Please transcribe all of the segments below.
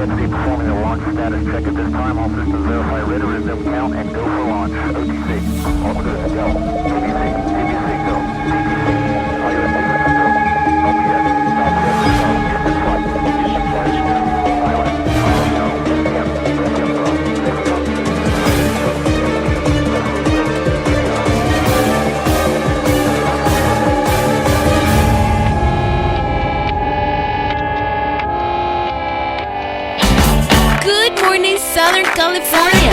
PNC performing a launch status check at this time. All systems verify ready to resume count and go for launch. OTC, all good to go. TBC, go. TBC, pilot, go. OPS, stop jet, go. Houston flight, Houston flight, pilot, go. Yep, go. Good morning, Southern California.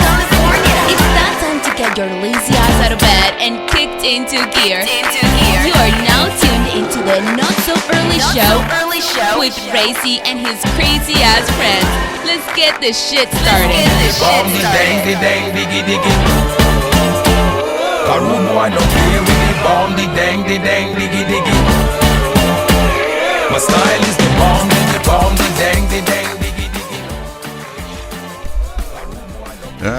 It's that time to get your lazy ass out of bed and kicked into gear. You are now tuned into the Not So Early Show with Racy and his crazy ass friends. Let's get this shit started. My style is the bomb, dang, dang.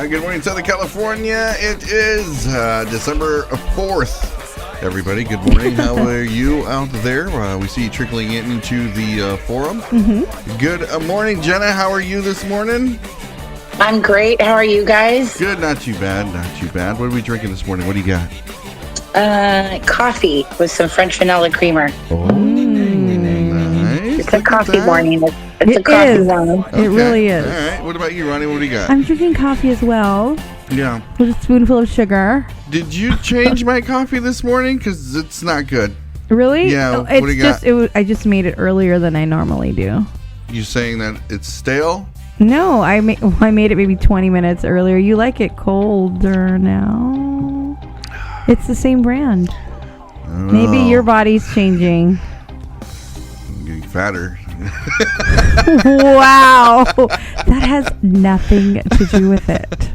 Good morning, Southern California. It is December 4th. Everybody, good morning. How are you out there? We see you trickling into the forum. Mm-hmm. Good morning, Jenna. How are you this morning? I'm great. How are you guys? Good, not too bad. What are we drinking this morning? What do you got? Coffee with some French vanilla creamer. Oh, nice. It's a coffee morning. It's a coffee morning. Okay. It really is. All right. What about you, Ronnie? What do you got? I'm drinking coffee as well. Yeah. With a spoonful of sugar. Did you change my coffee this morning? Because it's not good. Really? Yeah. Oh, what do you got? I just made it earlier than I normally do. You saying that it's stale? No, I made it maybe 20 minutes earlier. You like it colder now? It's the same brand. Maybe your body's changing. I'm getting fatter. Wow. That has nothing to do with it.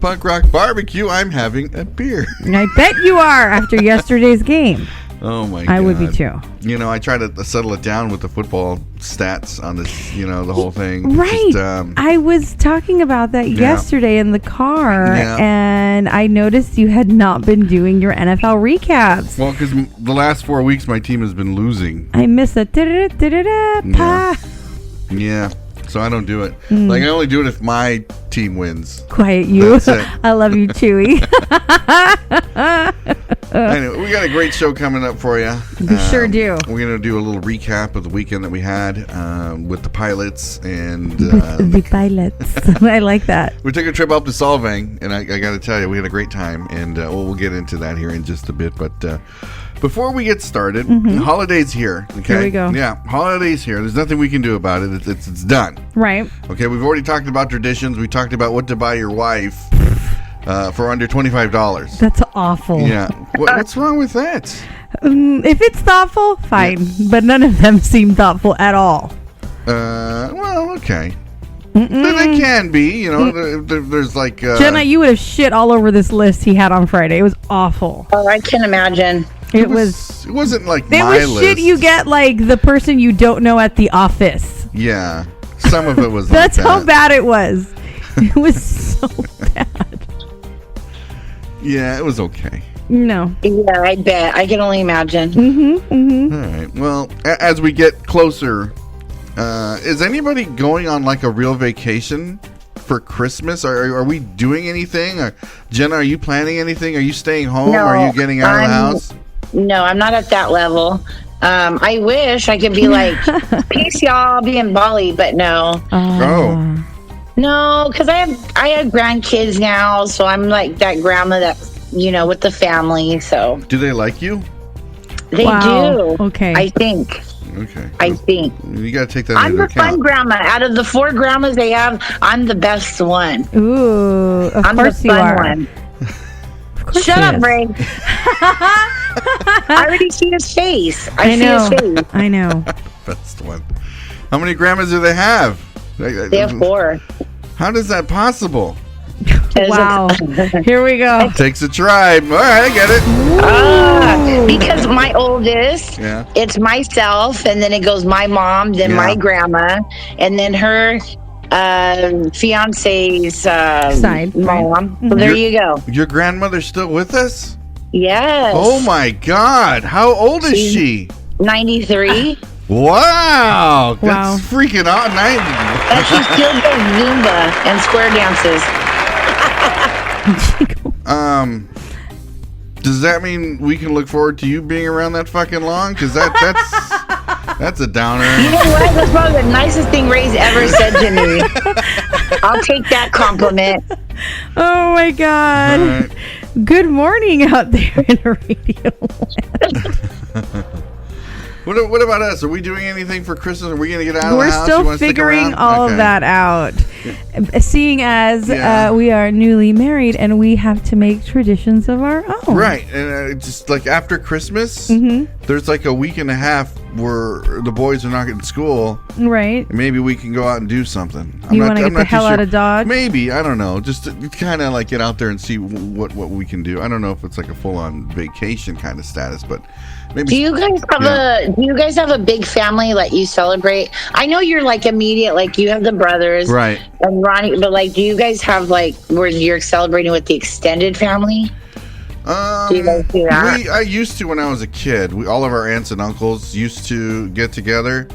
Punk Rock Barbecue, I'm having a beer. I bet you are after yesterday's game. Oh my God. I would be too. You know, I try to settle it down with the football stats on this, the whole thing. Right. Just, I was talking about that yesterday in the car, and I noticed you had not been doing your NFL recaps. Well, because the last 4 weeks my team has been losing. I miss it. Yeah. So I don't do it. Like, I only do it if my team wins. Quiet you. That's it. I love you, Chewy. Anyway, we got a great show coming up for you. We sure do. We're going to do a little recap of the weekend that we had with the pilots. And With the pilots. I like that. we took a trip up to Solvang, and I got to tell you, we had a great time. And we'll get into that here in just a bit. But before we get started, holidays here. Okay? Here we go. Yeah, holidays here. There's nothing we can do about it. It's done. Right. Okay, we've already talked about traditions. We talked about what to buy your wife for under $25. That's awful. Yeah. What's wrong with that? If it's thoughtful, fine. Yeah. But none of them seem thoughtful at all. Well, okay. They can be, there's like... Jenna, you would have shit all over this list he had on Friday. It was awful. Oh, I can imagine. It wasn't like it my was list. Shit you get like the person you don't know at the office. Yeah. Some of it was That's like that. how bad it was. It was so bad. Yeah, it was okay. No. Yeah, I bet. I can only imagine. All right. Well, as we get closer, is anybody going on like a real vacation for Christmas? Are we doing anything? Jenna, are you planning anything? Are you staying home? No, Are you getting out of the house? No, I'm not at that level. I wish I could be like, peace, y'all, I'll be in Bali, but no. Oh. No, because I have grandkids now, so I'm like that grandma that's, with the family, so. Do they like you? They do. Okay. I think. Okay. I think. You got to take that I'm into the fun account. grandma. Out of the 4 grandmas they have, I'm the best one. Ooh, of I'm course the you fun are. one. Of course Shut he up, is. Ray. I already see his face. I see know. his face. I know. Best one. How many grandmas do they have? They have 4. How is that possible? Wow. Here we go. Takes a tribe. All right, I get it. Because my oldest, Yeah. it's myself, and then it goes my mom, then my grandma, and then her fiance's Side, mom. right. So there you go. Your grandmother's still with us? Yes. Oh my God. How old is she? 93. Wow. Wow. That's freaking awesome. And she still does Zumba and square dances. Does that mean we can look forward to you being around that fucking long? Because that's a downer. You know what? That's probably the nicest thing Ray's ever said to me. I'll take that compliment. Oh my God. Right. Good morning out there in radio land. What about us? Are we doing anything for Christmas? Are we going to get out of the house? We're still figuring all of that out. Seeing as we are newly married and we have to make traditions of our own. Right. And just like after Christmas, there's like a week and a half where the boys are not in school. Right. Maybe we can go out and do something. You want to get the hell out of Dodge? Maybe. I don't know. Just to kind of like get out there and see what we can do. I don't know if it's like a full-on vacation kind of status, but maybe. Do you guys have a big family that you celebrate? I know you're like immediate, like you have the brothers, right? And Ronnie, but like, do you guys have like where you're celebrating with the extended family? Do you guys do that? I used to when I was a kid. All of our aunts and uncles used to get together,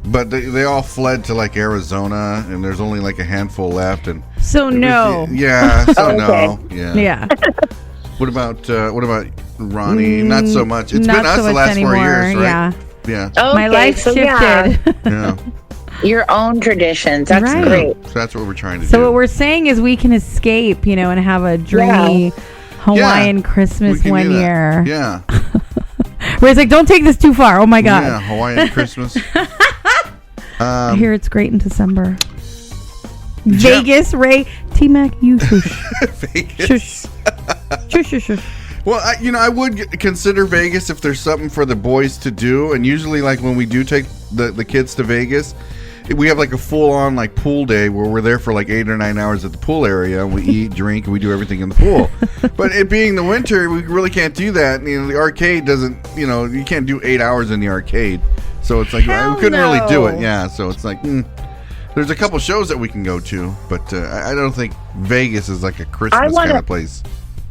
but they all fled to like Arizona, and there's only like a handful left. And so no, yeah, so okay. no, yeah. What about Ronnie? Not so much. It's been us the last anymore. 4 years, right? Yeah. Okay, My life shifted. Yeah. Your own traditions. That's Right. great. So that's what we're trying to do. So what we're saying is we can escape, and have a dreamy Hawaiian Christmas We can do that. year. Yeah. Where it's like, don't take this too far. Oh my God. Yeah, Hawaiian Christmas. I hear it's great in December. Vegas, Ray, T-Mac, you shush. Vegas. Shush. Shush, shush, shush. Well, I would consider Vegas if there's something for the boys to do. And usually, like, when we do take the kids to Vegas, we have, like, a full-on, like, pool day where we're there for, like, 8 or 9 hours at the pool area. And we eat, drink, and we do everything in the pool. But it being the winter, we really can't do that. And, the arcade doesn't, you can't do 8 hours in the arcade. So it's like, we couldn't really do it. Yeah, so it's like, there's a couple shows that we can go to. But I don't think Vegas is, like, a Christmas kind of place.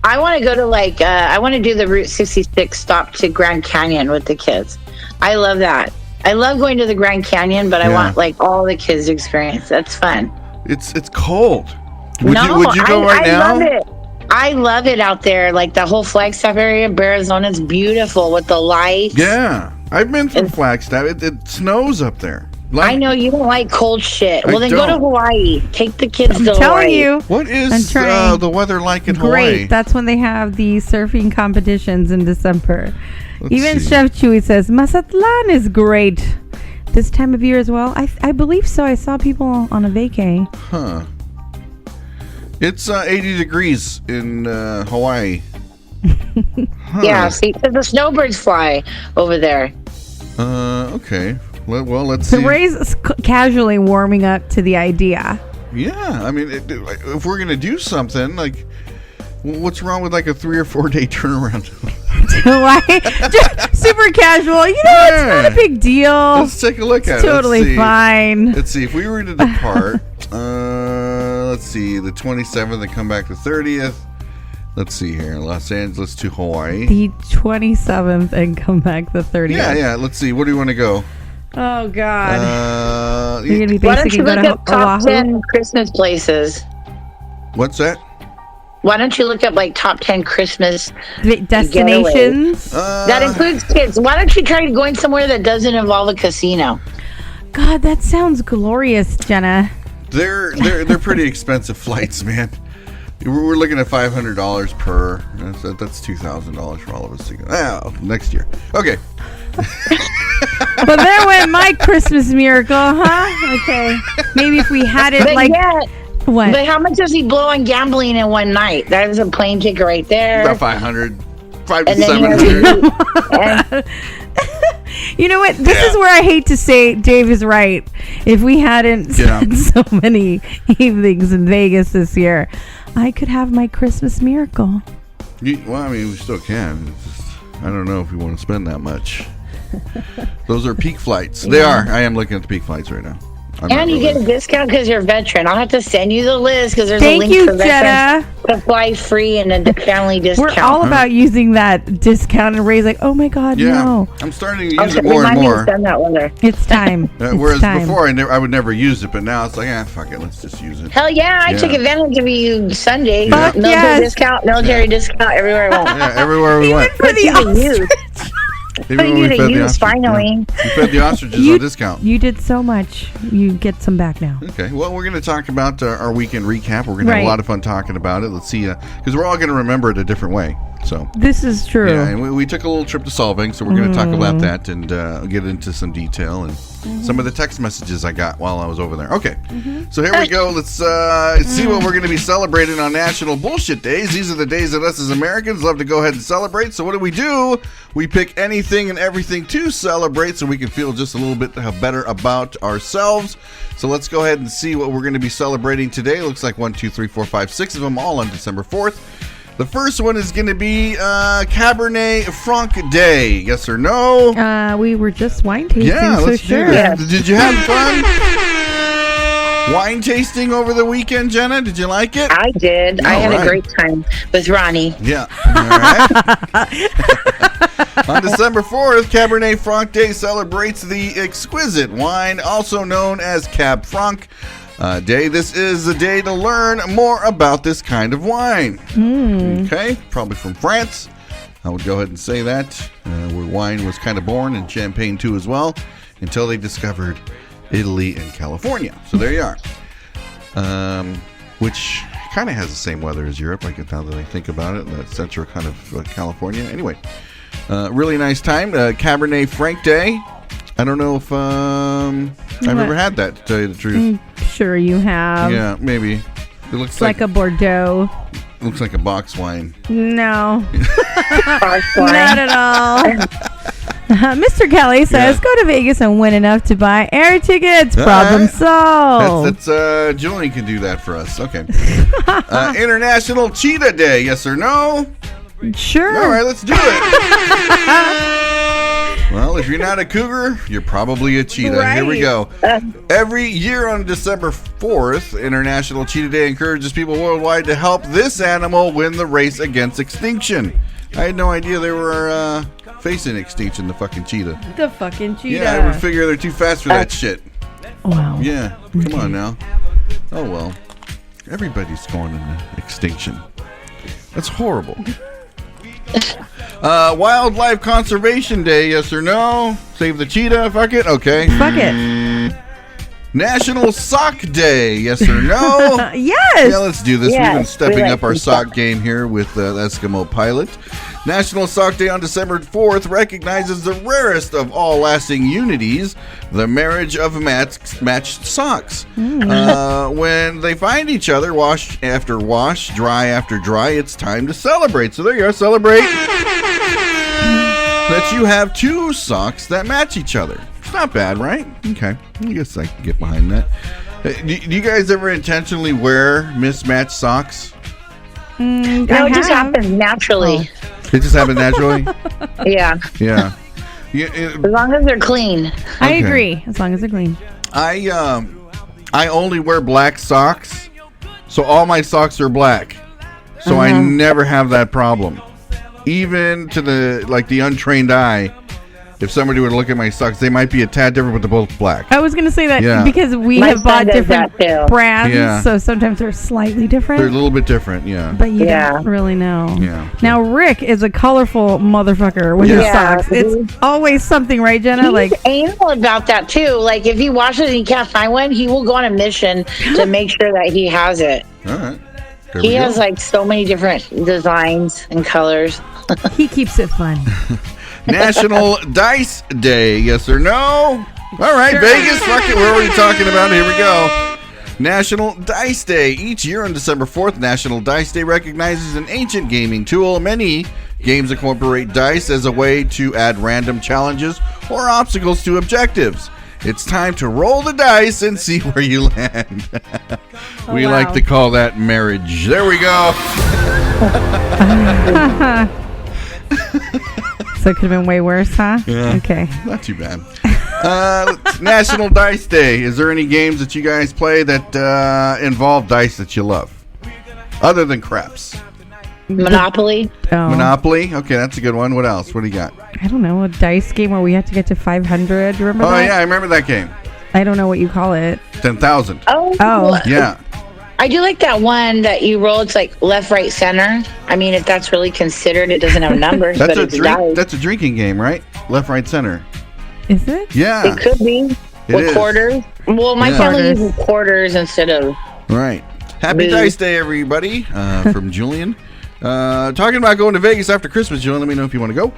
I want to go to I want to do the Route 66 stop to Grand Canyon with the kids. I love that. I love going to the Grand Canyon, but I want like all the kids' experience. That's fun. It's cold. Would you go right now? I love it. I love it out there. Like the whole Flagstaff area of Arizona is beautiful with the lights. Yeah, I've been from Flagstaff. It snows up there. I know you don't like cold shit. Well, then go to Hawaii. Take the kids to Hawaii. I'm telling you. What is the weather like in Hawaii? Great. That's when they have the surfing competitions in December. Even Chef Chewy says Mazatlan is great this time of year as well. I believe so. I saw people on a vacay. Huh. It's 80 degrees in Hawaii. Yeah, see, because the snowbirds fly over there. Okay. Well, let's see. So Ray's casually warming up to the idea. Yeah, I mean, if we're gonna do something, like, what's wrong with like a 3 or 4 day turnaround? Just super casual. It's not a big deal. Let's take a look at it. Totally fine. Let's see if we were to depart. Let's see, the 27th and come back the 30th. Let's see here, Los Angeles to Hawaii. The 27th and come back the 30th. Yeah. Let's see. Where do you want to go? Oh God! You're gonna be Why don't you basically look up top 10 Christmas places? What's that? Why don't you look up like top 10 Christmas destinations? That includes kids. Why don't you try going somewhere that doesn't involve a casino? God, that sounds glorious, Jenna. They're pretty expensive flights, man. We're looking at $500 per. That's $2,000 for all of us to go. Next year. Okay. Well, there went my Christmas miracle, huh? Okay. Maybe if we had it what? But how much does he blow on gambling in one night? That is a plane ticket right there. About 500. 5 to And then 700. You know what? This is where I hate to say Dave is right. If we hadn't spent so many evenings in Vegas this year, I could have my Christmas miracle. Well, I mean, we still can. I don't know if we want to spend that much. Those are peak flights. They are. I am looking at the peak flights right now. And you get a discount because you're a veteran. I'll have to send you the list because there's a Thank link you, for veterans. to fly free and a family discount. We're all about using that discount, and Ray's like, "Oh my God, no!" I'm starting to use it more and more. Send that letter. It's time. Whereas before, I would never use it, but now it's like, fuck it, let's just use it. Hell yeah, I took advantage of you Sunday. Yeah. Military discount everywhere I went. Yeah, everywhere we went. For the ostrich. Even when we fed the ostrich, finally. We fed the ostriches on discount. You did so much. You get some back now. Okay. Well, we're going to talk about our weekend recap. We're going to have a lot of fun talking about it. Let's see, because we're all going to remember it a different way. So this is true. Yeah, and we took a little trip to Solvang, so we're going to talk about that and get into some detail and some of the text messages I got while I was over there. Okay, so here we go. Let's see what we're going to be celebrating on National Bullshit Days. These are the days that us as Americans love to go ahead and celebrate. So what do? We pick anything and everything to celebrate so we can feel just a little bit better about ourselves. So let's go ahead and see what we're going to be celebrating today. Looks like 1, 2, 3, 4, 5, 6 of them, all on December 4th. The first one is going to be Cabernet Franc Day. Yes or no? We were just wine tasting, let's sure. do that. Did you have fun? Wine tasting over the weekend, Jenna? Did you like it? I did. I had a great time with Ronnie. Yeah. All right. On December 4th, Cabernet Franc Day celebrates the exquisite wine, also known as Cab Franc Day. This is the day to learn more about this kind of wine. Okay, probably from France. I would go ahead and say that, where wine was kind of born, and champagne too as well, until they discovered Italy and California. So there you are. Which kind of has the same weather as Europe, like now that I think about it, the central kind of California. Anyway, really nice time. Cabernet Franc Day. I don't know if I've ever had that, to tell you the truth. Sure you have. Yeah, maybe. It looks like a Bordeaux. Looks like a box wine. No. Not at all. Mr. Kelly says, go to Vegas and win enough to buy air tickets. Problem solved. That's Julian can do that for us. Okay. International Cheetah Day. Yes or no? Sure. All right, let's do it. Well, if you're not a cougar, you're probably a cheetah. Right. Here we go. Every year on December 4th, International Cheetah Day encourages people worldwide to help this animal win the race against extinction. I had no idea they were facing extinction, the fucking cheetah. The fucking cheetah. Yeah, I would figure they're too fast for that shit. Wow. Yeah, come on now. Oh, well. Everybody's going into extinction. That's horrible. Wildlife Conservation Day, yes or no? Save the cheetah, fuck it? Okay. Fuck it. National Sock Day, yes or no? Yes. Yeah, let's do this. Yes, We've been stepping we up our sock game here with the Eskimo Pilot. National Sock Day on December 4th recognizes the rarest of all lasting unities, the marriage of matched socks. When they find each other, wash after wash, dry after dry, it's time to celebrate. So there you are, celebrate that you have two socks that match each other. It's not bad, right? Okay, I guess I can get behind that. Do you guys ever intentionally wear mismatched socks? No, it just happens naturally. It just happened naturally? Yeah. Yeah. As long as they're clean. I agree. As long as they're clean. I only wear black socks, so all my socks are black. So I never have that problem. Even to the untrained eye, if somebody were to look at my socks, they might be a tad different, but they're both black. I was going to say that because we My have bought son does different that too. brands, so sometimes they're slightly different. They're a little bit different, yeah. But you don't really know. Yeah. Now, Rick is a colorful motherfucker with his socks. It's always something, right, Jenna? He's anal about that, too. Like, if he washes and he can't find one, he will go on a mission to make sure that he has it. All right. He has, so many different designs and colors. He keeps it fun. National Dice Day, yes or no? All right, sure. Vegas, fuck it, we're already talking about it. Here we go. National Dice Day. Each year on December 4th, National Dice Day recognizes an ancient gaming tool. Many games incorporate dice as a way to add random challenges or obstacles to objectives. It's time to roll the dice and see where you land. We like to call that marriage. There we go. So it could have been way worse, huh? Yeah. Okay. Not too bad. National Dice Day. Is there any games that you guys play that involve dice that you love? other than craps? Monopoly. Oh. Monopoly. Okay, that's a good one. What else? What do you got? I don't know, a dice game where we had to get to 500. Remember Oh that? yeah, I remember that game. I don't know what you call it. 10,000. Oh. Yeah. I do like that one that you roll. It's like left, right, center. I mean, if that's really considered, it doesn't have numbers, That's but a it's drink. dice. That's a drinking game, right? Left, right, center. Is it? Yeah. It could be It with is. quarters. Well, my Yeah. family Quarters. uses quarters instead of. Right. Happy Boo. Dice Day, everybody, from Julian. Talking about going to Vegas after Christmas, Julian. Let me know if you want to go.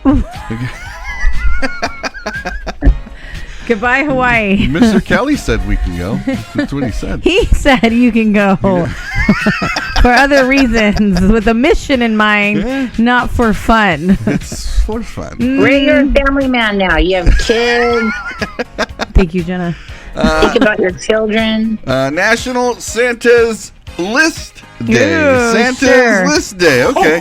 Goodbye, Hawaii. Mr. Kelly said we can go. That's what he said. He said you can go for other reasons, with a mission in mind, Yeah. not for fun. It's for fun. Ray, you're a family man now. You have kids. Thank you, Jenna. Think about your children. National Santa's List Day. Ew, Santa's sure. List Day. Okay.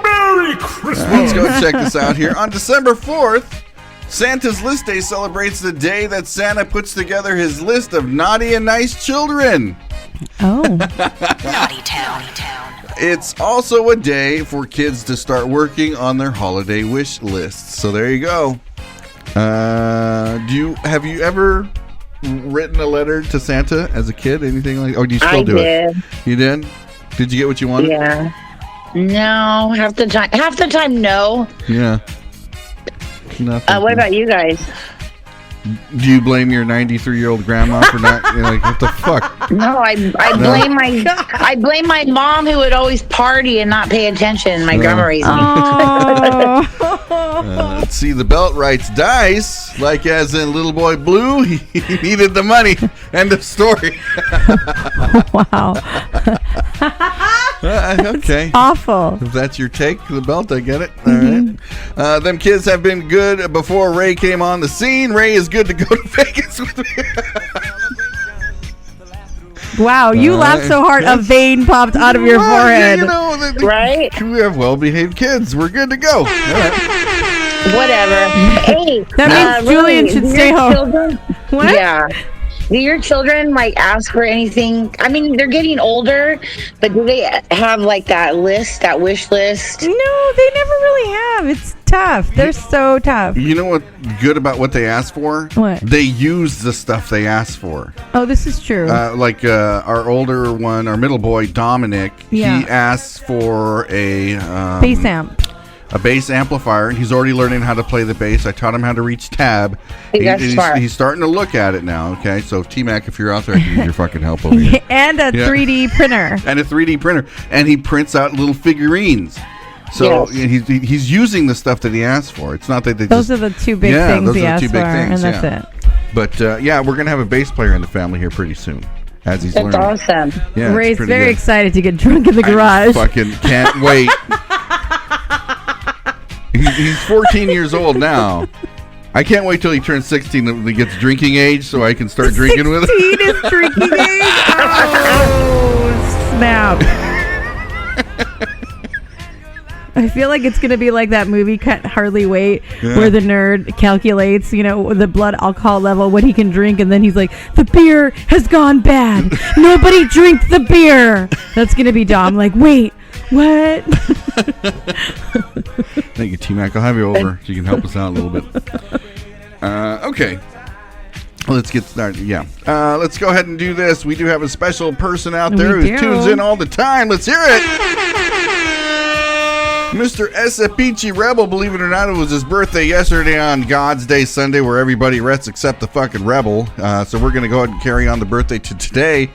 Merry Christmas! Let's go and check this out here. On December 4th, Santa's List Day celebrates the day that Santa puts together his list of naughty and nice children. Oh, Naughty Town. It's also a day for kids to start working on their holiday wish lists. So there you go. Have you ever written a letter to Santa as a kid? Anything like? Or do you still do it? You did? Did you get what you wanted? Yeah. No, half the time, no. Yeah. Nothing. What about you guys? Do you blame your 93-year-old grandma for not? You're like, what the fuck? No, I blame my mom who would always party and not pay attention. My grandma raised me. oh. Let's see. The belt writes dice, like as in Little Boy Blue. He needed the money. End of story. Wow, Okay. awful. If that's your take, the belt, I get it. All right. Them kids have been good before Ray came on the scene. Ray is good to go to Vegas with me. Wow, you laughed so hard a vein popped out of your Well, forehead. You know, Right? We have well-behaved kids. We're good to go. All right. Whatever. Hey, That means Julian should do stay your home. children- What? Yeah. Do your children like ask for anything? I mean, they're getting older, but do they have like that list, that wish list? No, they never really have. It's tough. They're so tough. You know what's good about what they ask for? What? They use the stuff they ask for. Oh, this is true. Like our older one, our middle boy, Dominic, Yeah. he asks for a Bass amp. a bass amplifier. He's already learning how to play the bass. I taught him how to reach tab. Hey, that's smart. He's starting to look at it now. Okay, so T-Mac, if you're out there, I can use your fucking help over here. And a Yeah. 3D printer. And a 3D printer, and he prints out little figurines. So Yes. he's using the stuff that he asked for. It's not that they Those just, are the two big Yeah, things those he are the asked two big for, things, and that's yeah. it. But yeah, we're gonna have a bass player in the family here pretty soon, as he's That's learning. awesome. Yeah, it's Ray's pretty very good. excited to get drunk in the I garage. fucking can't wait. He's 14 years old now. I can't wait till he turns 16 and he gets drinking age so I can start drinking with him. 16 is drinking age. Oh, snap. I feel like it's going to be like that movie, Can't Hardly Wait, where the nerd calculates, the blood alcohol level, what he can drink, and then he's like, the beer has gone bad. Nobody drink the beer. That's going to be Dom. Like, wait, what? Thank you, T-Mac. I'll have you over so you can help us out a little bit. Okay. Let's get started. Yeah. Let's go ahead and do this. We do have a special person out there We who do. tunes in all the time. Let's hear it. Mr. Esapichi Rebel, believe it or not, it was his birthday yesterday on God's Day Sunday, where everybody rests except the fucking Rebel. So we're going to go ahead and carry on the birthday to today.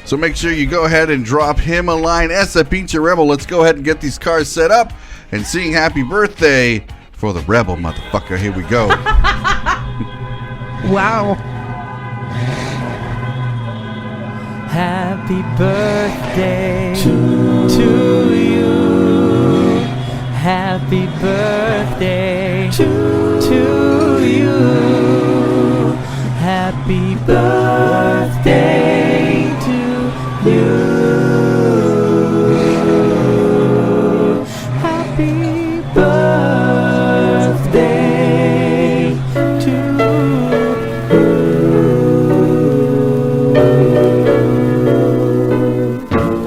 So make sure you go ahead and drop him a line. Esapichi Rebel, let's go ahead and get these cars set up and sing happy birthday for the Rebel, motherfucker. Here we go. Wow. Happy birthday to you. Happy birthday to you. Happy birthday to you. Happy birthday to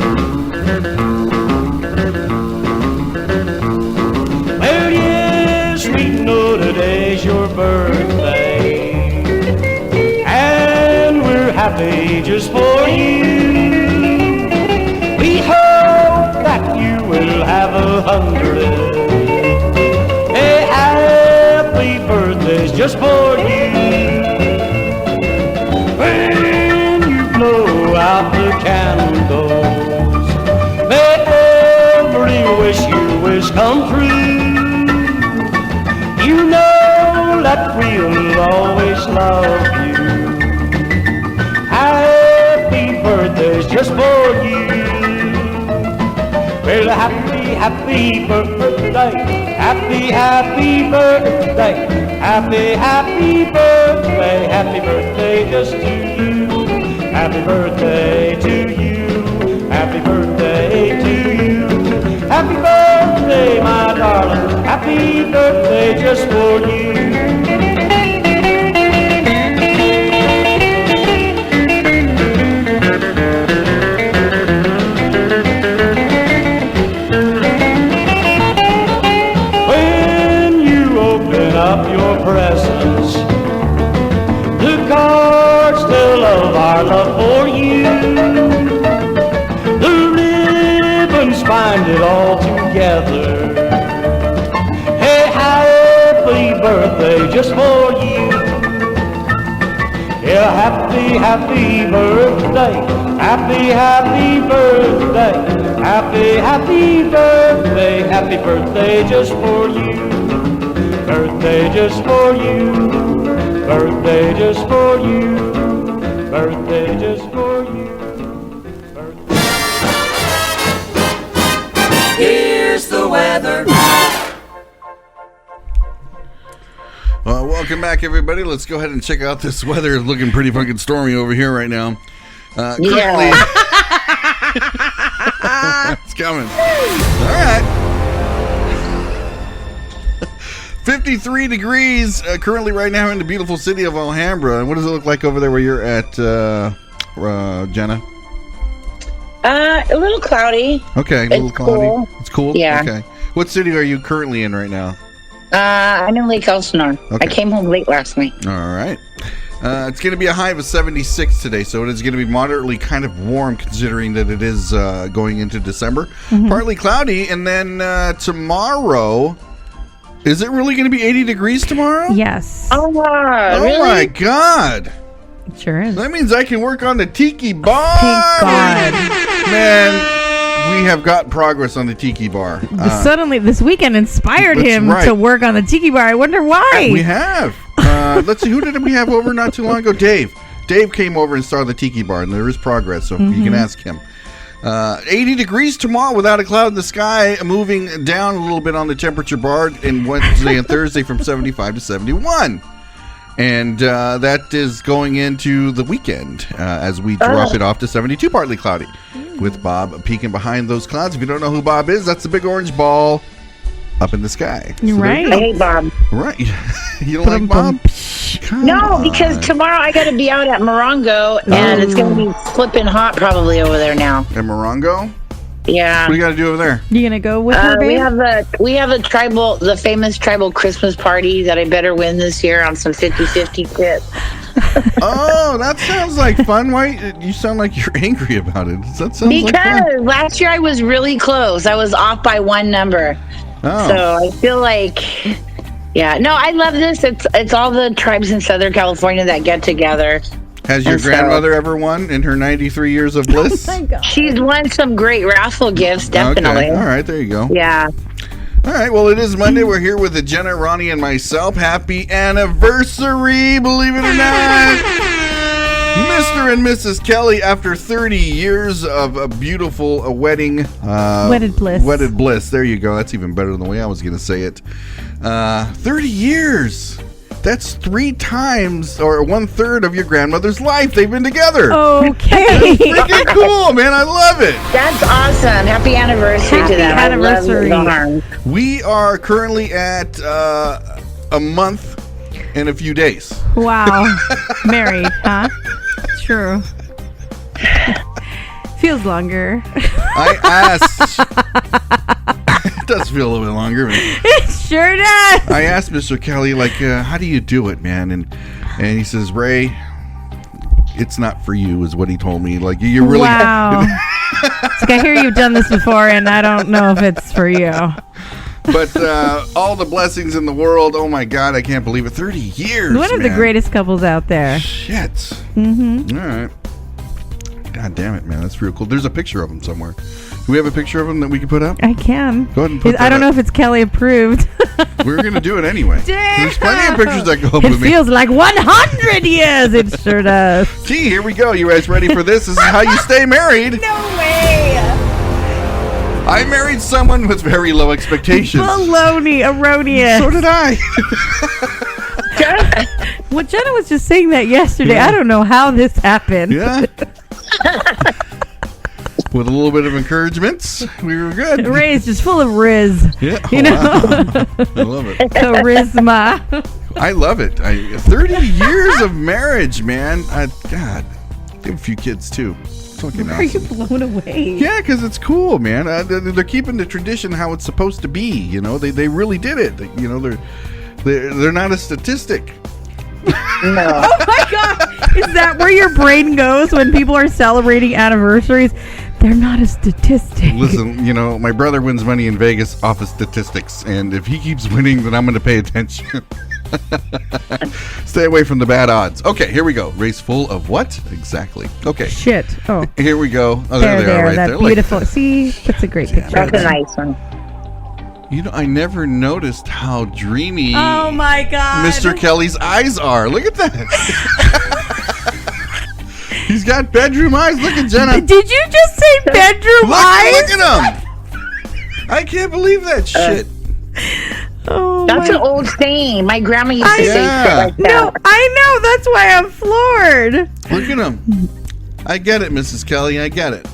you. happy just for you. We hope that you will have 100. Hey, happy birthday's just for you. When you blow out the candles, may every wish you wish come true. You know that we'll always love you. Happy birthday's just for you. Well, happy birthday, happy birthday, happy birthday just to you. Happy birthday to you, happy birthday to you. Happy birthday, my darling, happy birthday just for you. Up your presents, the cards tell of our love for you. The ribbons bind it all together. Hey, happy birthday just for you. Yeah, happy birthday, happy birthday, happy birthday just for you. Birthday just for you, birthday just for you, birthday just for you. Here's the weather. Welcome back, everybody. Let's go ahead and check out this weather. It's looking pretty fucking stormy over here right now. Currently, it's coming. All right. 53 degrees currently right now in the beautiful city of Alhambra. And what does it look like over there where you're at, Jenna? A little cloudy. Okay, a little cloudy. Cool. It's cool? Yeah. Okay. What city are you currently in right now? I'm in Lake Elsinore. Okay. I came home late last night. All right. It's going to be a high of 76 today, so it is going to be moderately kind of warm considering that it is going into December. Mm-hmm. Partly cloudy, and then tomorrow... Is it really going to be 80 degrees tomorrow? Yes. Oh, really? My God. It sure is. That means I can work on the tiki bar. Thank God. Man, we have got progress on the tiki bar. Suddenly, this weekend inspired him to work on the tiki bar. I wonder why. We have. Let's see, who did we have over not too long ago? Dave. Dave came over and started the tiki bar, and there is progress, so you can ask him. 80 degrees tomorrow without a cloud in the sky, moving down a little bit on the temperature bar in Wednesday and Thursday from 75 to 71. And that is going into the weekend as we drop it off to 72, partly cloudy, with Bob peeking behind those clouds. If you don't know who Bob is, that's the big orange ball up in the sky. So right. I hate Bob. Right. You don't like Bob? No, because tomorrow I got to be out at Morongo, and it's going to be flipping hot probably over there now. At Morongo? Yeah. What do you got to do over there? You going to go with her, babe? We have a tribal, the famous tribal Christmas party that I better win this year on some 50-50 tips. Oh, that sounds like fun. Why? You sound like you're angry about it. That sounds like fun. Because last year I was really close. I was off by one number. Oh. So I feel like... Yeah, no, I love this. It's all the tribes in Southern California that get together. Has your grandmother ever won in her 93 years of bliss? Oh my God. She's won some great raffle gifts, definitely. Okay. All right, there you go. Yeah. All right, well, it is Monday. We're here with Jenna, Ronnie, and myself. Happy anniversary, believe it or not. Mr. and Mrs. Kelly, after 30 years of a beautiful wedding. Wedded bliss. Wedded bliss. There you go. That's even better than the way I was going to say it. 30 years. That's 3 times or 1/3 of your grandmother's life they've been together. Okay. That's freaking cool, man. I love it. That's awesome. Happy anniversary to them. Anniversary. I love it. We are currently at a month and a few days. Wow. Married, huh? True. Feels longer. I asked. It does feel a little bit longer. It sure does. I asked Mr. Kelly, like, how do you do it, man? And he says, Ray, it's not for you, is what he told me. Like, you really. Wow. It's like, I hear you've done this before, and I don't know if it's for you. But all the blessings in the world. Oh my God, I can't believe it. 30 years. One of the greatest couples out there. Shit. Mm-hmm. All right. God damn it, man. That's real cool. There's a picture of him somewhere. Do we have a picture of him that we can put up? I can. Go ahead and put that I don't know up. if it's Kelly approved. We're going to do it anyway. Damn. There's plenty of pictures that go up It with me. feels like 100 years. It sure does. Gee, here we go. You guys ready for this? This is how you stay married. No way. I married someone with very low expectations. Baloney, erroneous. So did I. Well, Jenna was just saying that yesterday. Yeah. I don't know how this happened. Yeah. With a little bit of encouragement, we were good. Ray is just full of riz. Yeah. You know? Wow. I love it. Charisma. I love it. 30 years of marriage, man. God, they have a few kids too. It's fucking Are you awesome. blown away? Yeah, because it's cool, man. They're keeping the tradition how it's supposed to be. You know, they really did it. You know, they're not a statistic. No. Oh my God. Is that where your brain goes when people are celebrating anniversaries? They're not a statistic. Listen, you know, my brother wins money in Vegas off of statistics, and if he keeps winning, then I'm going to pay attention. Stay away from the bad odds. Okay, here we go. Race full of what? Exactly. Okay. Shit. Oh. Here we go. Oh, There, they are right that there. beautiful. See, that's a great picture. That's a nice one. You know, I never noticed how dreamy Oh my God. Mr. Kelly's eyes are. Look at that. He's got bedroom eyes. Look at Jenna. Did you just say bedroom eyes? Look at him. I can't believe that shit. Oh That's my an old saying. My grandma used to say shit like that. No, I know. That's why I'm floored. Look at him. I get it, Mrs. Kelly. I get it.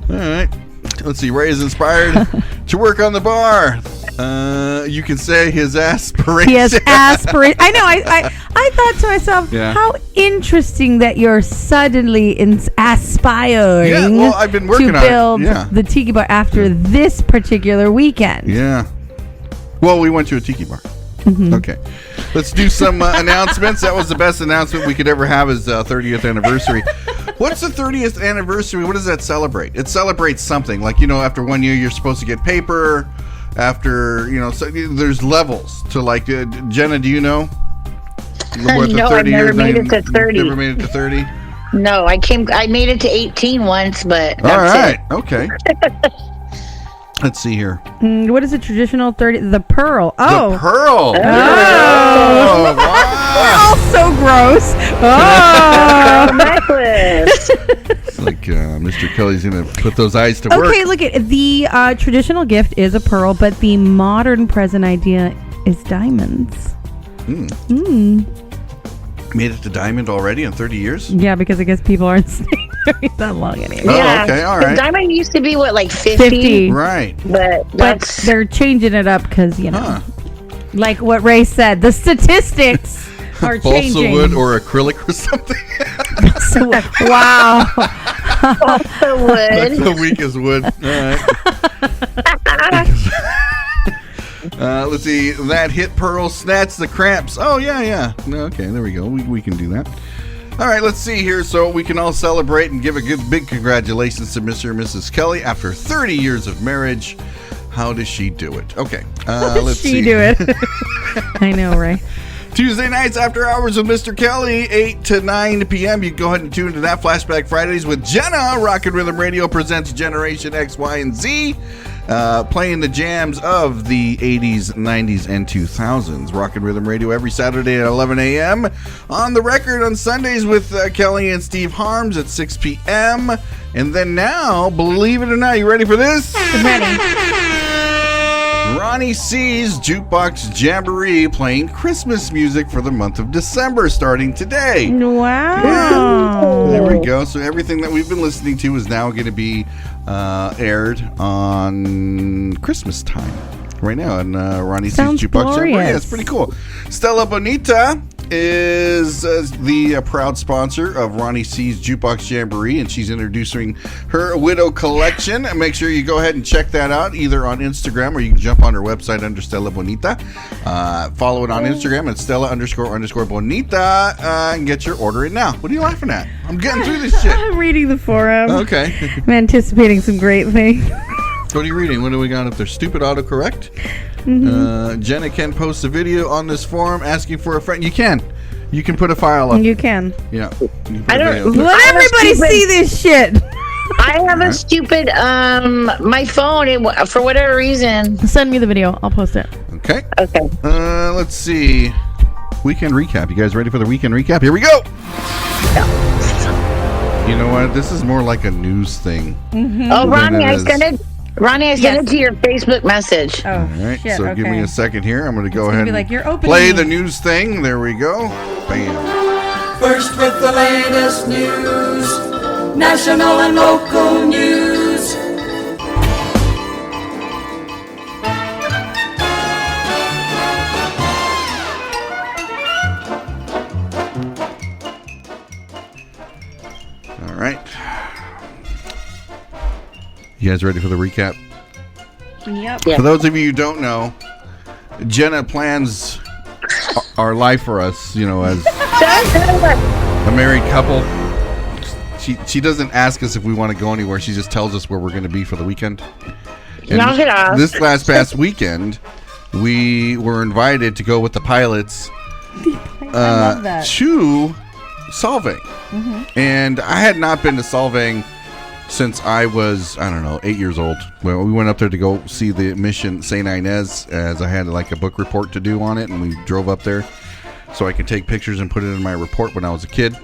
All right. Let's see. Ray is inspired to work on the bar. You can say his aspiration. He has aspiration. I know. I thought to myself, Yeah. how interesting that you're suddenly aspiring. Yeah, well, I've been working to on it. build Yeah. the tiki bar after this particular weekend. Yeah. Well, we went to a tiki bar. Mm-hmm. Okay. Let's do some announcements. That was the best announcement we could ever have is 30th anniversary. What's the 30th anniversary? What does that celebrate? It celebrates something. Like, you know, after 1 year, you're supposed to get paper. After, you know, so there's levels to like, Jenna, do you know? What the No, I've never made it to 30. Never made it to 30? No, I made it to 18 once, but that's All right. it. Okay. Let's see here. What is a traditional 30? The pearl. Oh. The pearl. Oh. Oh, We're wow. all so gross. Oh. Necklace. It's like Mr. Kelly's going to put those eyes to work. Okay, look at the traditional gift is a pearl, but the modern present idea is diamonds. Made it to diamond already in 30 years? Yeah, because I guess people aren't staying married that long anymore. Oh, okay, all right. The diamond used to be what, like 50? 50. Right. But But that's they're changing it up because, you know, Huh. like what Ray said, the statistics are Balsa changing. wood or acrylic or something. So, wow. also That's wood. the weakest wood. All right. Let's see. That hit pearl snatch the cramps. Oh, yeah. Okay, there we go. We can do that. All right, let's see here. So we can all celebrate and give a good big congratulations to Mr. and Mrs. Kelly after 30 years of marriage. How does she do it? Okay. Let's see. She do it. I know, Ray. Tuesday nights after hours with Mr. Kelly, 8 to 9 p.m. You can go ahead and tune into that. Flashback Fridays with Jenna. Rock and Rhythm Radio presents Generation X, Y, and Z. Playing the jams of the 80s, 90s, and 2000s. Rock and Rhythm Radio every Saturday at 11 a.m. On the record on Sundays with Kelly and Steve Harms at 6 p.m. And then now, believe it or not, you ready for this? I'm ready. Ronnie C's Jukebox Jamboree playing Christmas music for the month of December starting today. Wow. There we go. So everything that we've been listening to is now going to be aired on Christmas time right now on Ronnie C's Sounds Jukebox Jamboree. glorious. Yeah, it's pretty cool. Stella Bonita is the proud sponsor of Ronnie C's Jukebox Jamboree, and she's introducing her Widow collection. And make sure you go ahead and check that out either on Instagram, or you can jump on her website under Stella Bonita. Follow it on Instagram at Stella__Bonita and get your order in now. What are you laughing at? I'm getting through this shit. I'm reading the forum. Okay. I'm anticipating some great things. What are you reading? What do we got up there? Stupid autocorrect. Jenna can post a video on this forum asking for a friend. You can put a file up. You can. Yeah. I don't. Let everybody see this shit. I have a stupid my phone for whatever reason. Send me the video. I'll post it. Okay. Okay. Let's see. Weekend recap. You guys ready for the weekend recap? Here we go. You know what? This is more like a news thing. Oh, Ronnie, I sent it to your Facebook message. Oh, All right. shit, So give me a second here. I'm going to go gonna ahead be and like, "You're opening play me." the news thing. There we go. Bam. First with the latest news, national and local news. All right. You guys ready for the recap? Yep. Yeah. For those of you who don't know, Jenna plans our life for us, you know, as a married couple. She doesn't ask us if we want to go anywhere. She just tells us where we're going to be for the weekend. And Knock it off. this past weekend, we were invited to go with the pilots I love that. to Solvang. And I had not been to Solvang since I was, 8 years old. Well, we went up there to go see the mission St. Inez, as I had like a book report to do on it, and we drove up there so I could take pictures and put it in my report when I was a kid.